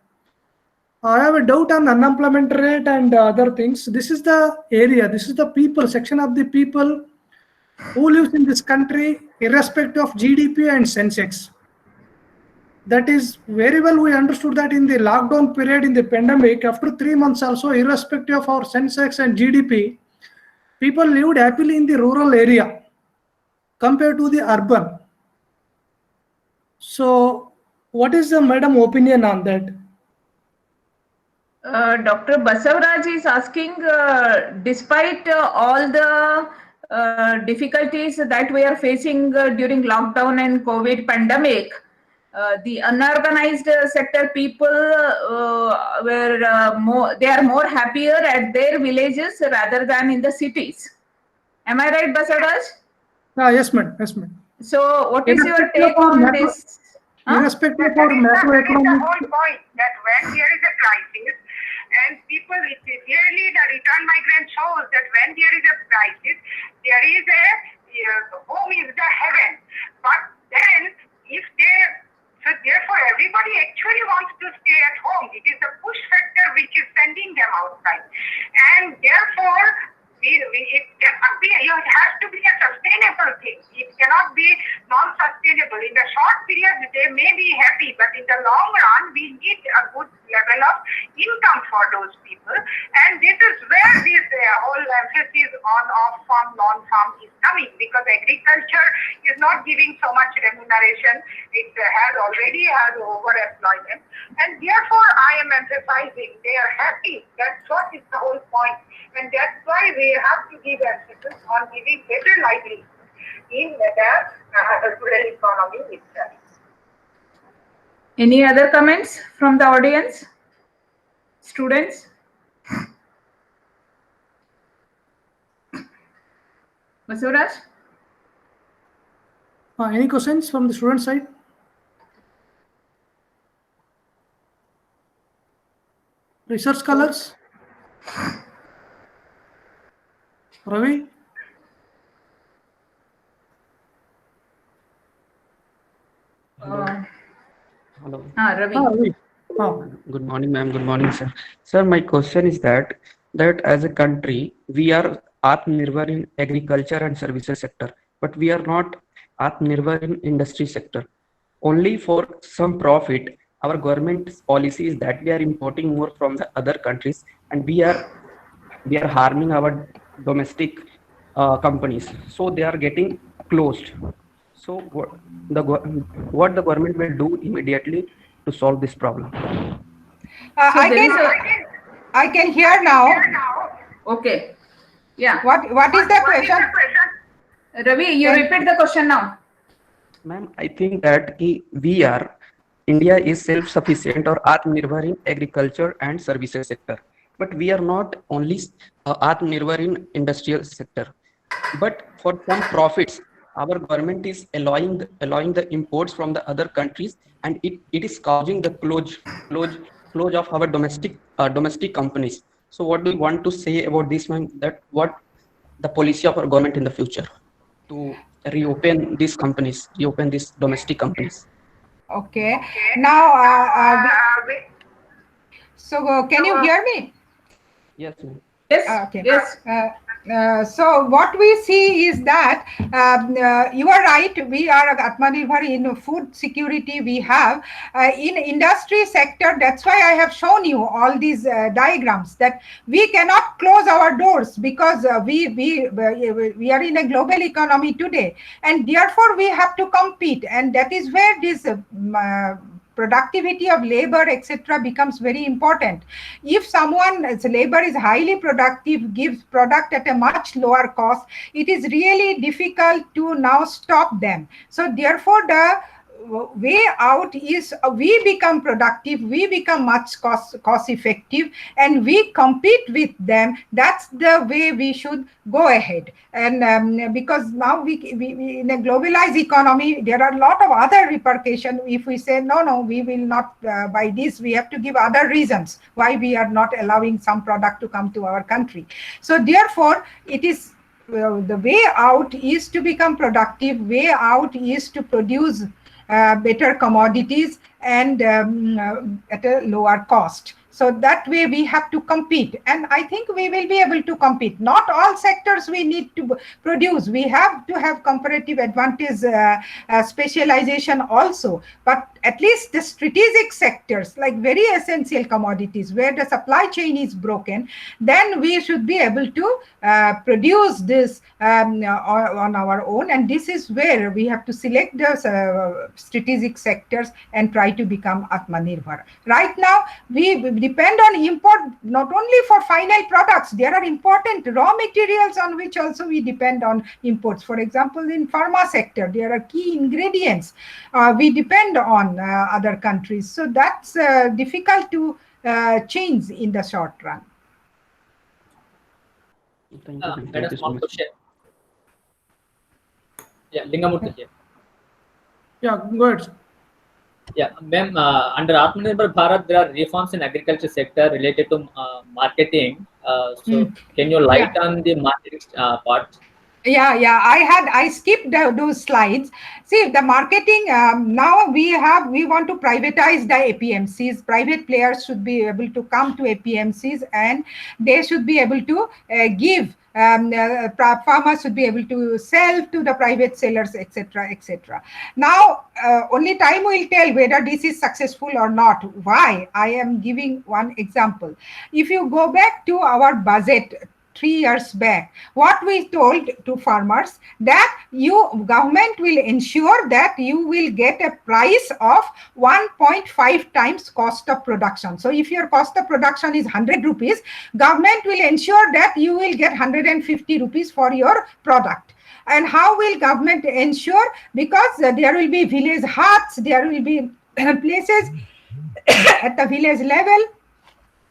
I have a doubt on unemployment rate and other things. This is the area, this is the people, section of the people who lives in this country, irrespective of GDP and Sensex. That is very well, we understood that in the lockdown period, in the pandemic, after 3 months also, irrespective of our Sensex and GDP, people lived happily in the rural area compared to the urban. So, what is the madam opinion on that? Dr. Basavaraj is asking, despite all the difficulties that we are facing during lockdown and COVID pandemic, the unorganized sector people they are more happier at their villages rather than in the cities. Am I right, Basavaraj? Yes, madam. Yes, madam. So, what is your take on this? Irrespective of That is the macroeconomic. whole point, that when there is a crisis and people, it is clearly the return migrant shows that when there is a crisis, there is home is the heaven. But then if so therefore everybody actually wants to stay at home. It is the push factor which is sending them outside. And therefore, it cannot be, it has to be a sustainable thing. It cannot be non-sustainable. In the short period, they may be happy, but in the long run, we need a good level of income for those people. And this is where this whole emphasis on off-farm, non-farm is coming, because agriculture is not giving so much remuneration. It already has overemployment. And therefore, I am emphasizing they are happy. That's what is the whole point. And that's why we have to give emphasis on giving better livelihood in the rural economy itself. Any other comments from the audience? Students? Basavaraj? Any questions from the student side? Research scholars? Ravi? Hello. Ravi. Good morning, ma'am. Good morning, sir. Sir, my question is that as a country, we are Atmanirbhar in agriculture and services sector, but we are not Atmanirbhar in industry sector. Only for some profit, our government's policy is that we are importing more from the other countries, and we are harming our domestic companies. So they are getting closed. So what the government will do immediately to solve this problem? So there is I can hear now. Okay. Yeah. What is the question? Ravi, you repeat the question now. Ma'am, I think that India is self-sufficient or Atmanirbhar in agriculture and services sector. But we are not only Atmanirbhar in industrial sector. But for some profits, our government is allowing the imports from the other countries, and it is causing the close of our domestic companies. So what do you want to say about this, ma'am? That what the policy of our government in the future to reopen these domestic companies? Okay. Now, can you hear me? Yes, ma'am. Yes. Okay. Yes. So what we see is that you are right. We are Atmanirbhar in food security. We have in industry sector. That's why I have shown you all these diagrams that we cannot close our doors because we are in a global economy today, and therefore we have to compete, and that is where this productivity of labor, etc., becomes very important. If someone's labor is highly productive, gives product at a much lower cost, it is really difficult to now stop them. So therefore, the way out is we become productive, we become much cost effective, and we compete with them. That's the way we should go ahead. And because now we in a globalized economy, there are a lot of other repercussions. If we say no, we will not buy this, we have to give other reasons why we are not allowing some product to come to our country. So therefore, it is the way out is to become productive. Way out is to produce better commodities and at a lower cost. So that way we have to compete, and I think we will be able to compete. Not all sectors we need to produce. We have to have comparative advantage, specialization also, but at least the strategic sectors, like very essential commodities where the supply chain is broken, then we should be able to produce this on our own. And this is where we have to select the strategic sectors and try to become Atmanirbhar. Right now, we depend on import not only for final products. There are important raw materials on which also we depend on imports. For example, in pharma sector, there are key ingredients we depend on other countries. So that's difficult to change in the short run. Thank you. Madam, Thank you so small much. question. Yeah, Lingamurthy here. Yeah, go ahead, sir. Yeah, ma'am, under Atmanirbhar Bharat, there are reforms in agriculture sector related to marketing. So can you light on the marketing part? Yeah, I skipped those slides. See, the marketing, now we want to privatize the APMCs. Private players should be able to come to APMCs, and they should be able to give, farmers should be able to sell to the private sellers, etc. Now only time will tell whether this is successful or not. Why? I am giving one example. If you go back to our budget 3 years back, what we told to farmers, that government will ensure that you will get a price of 1.5 times cost of production. So if your cost of production is 100 rupees, government will ensure that you will get 150 rupees for your product. And how will government ensure? Because there will be village huts, there will be places at the village level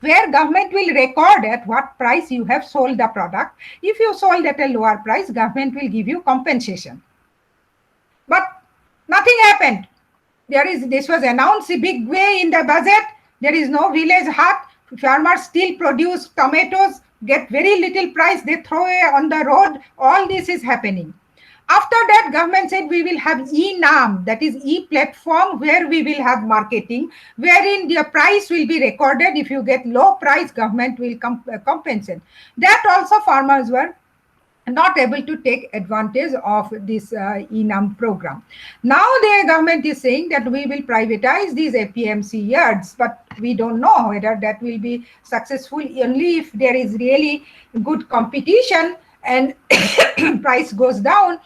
where government will record at what price you have sold the product. If you sold at a lower price, government will give you compensation. But nothing happened. This was announced a big way in the budget. There is no village hut. Farmers still produce tomatoes, get very little price, they throw away on the road. All this is happening. After that, government said we will have e-NAM, that is e-platform, where we will have marketing, wherein the price will be recorded. If you get low price, government will compensate. That also farmers were not able to take advantage of this ENAM program. Now the government is saying that we will privatize these APMC yards, but we don't know whether that will be successful only if there is really good competition and price goes down.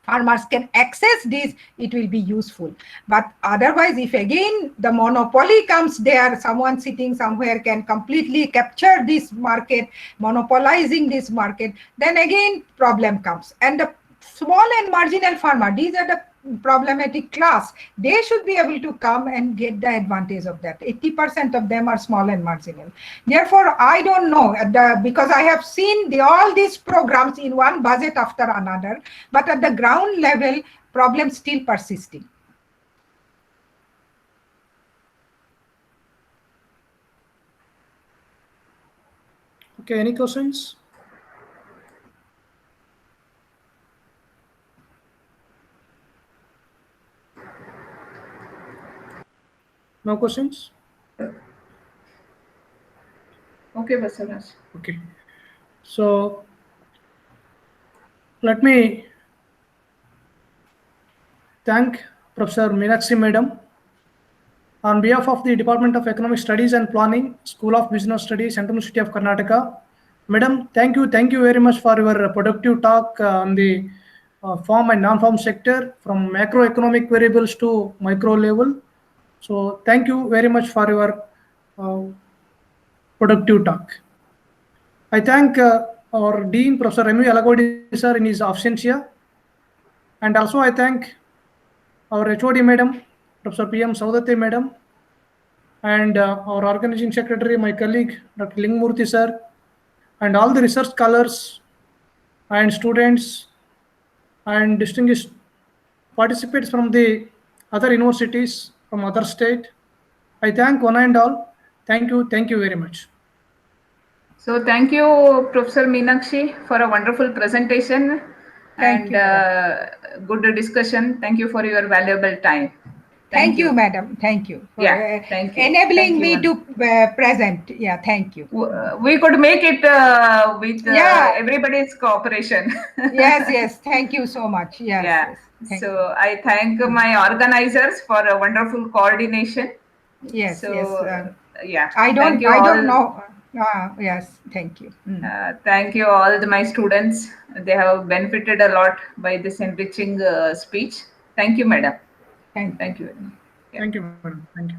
Farmers can access this, it will be useful. But otherwise, if again the monopoly comes there, someone sitting somewhere can completely capture this market, monopolizing this market, then again problem comes. And the small and marginal farmer, these are the problematic class, they should be able to come and get the advantage of that. 80% of them are small and marginal. Therefore, I don't know, because I have seen all these programs in one budget after another, but at the ground level, problems still persisting. Okay, any questions? No questions? Okay, Basalraj. Okay. So let me thank Professor Meenakshi Madam on behalf of the Department of Economic Studies and Planning, School of Business Studies, Central University of Karnataka. Madam, thank you very much for your productive talk on the farm and non-farm sector, from macroeconomic variables to micro level. So thank you very much for your productive talk. I thank our Dean, Professor M.V. Alagodi sir, in his absentia. And also I thank our HOD Madam, Professor P.M. Saudate Madam, and our organizing secretary, my colleague, Dr. Lingmurthy sir, and all the research scholars and students and distinguished participants from the other universities, from other state. I thank one and all. Thank you very much. So thank you, Professor Meenakshi, for a wonderful presentation and good discussion. Thank you for your valuable time. Thank you, madam. Thank you for thank you. enabling me to present. Yeah, thank you. We could make it with everybody's cooperation. Yes. Thank you so much. Yes. So I thank my organizers for a wonderful coordination. Yes. Yeah. I don't know. Yes. Thank you. Thank you all my students. They have benefited a lot by this enriching speech. Thank you, madam. Thank you. Thank you. Thank you, madam. Thank you.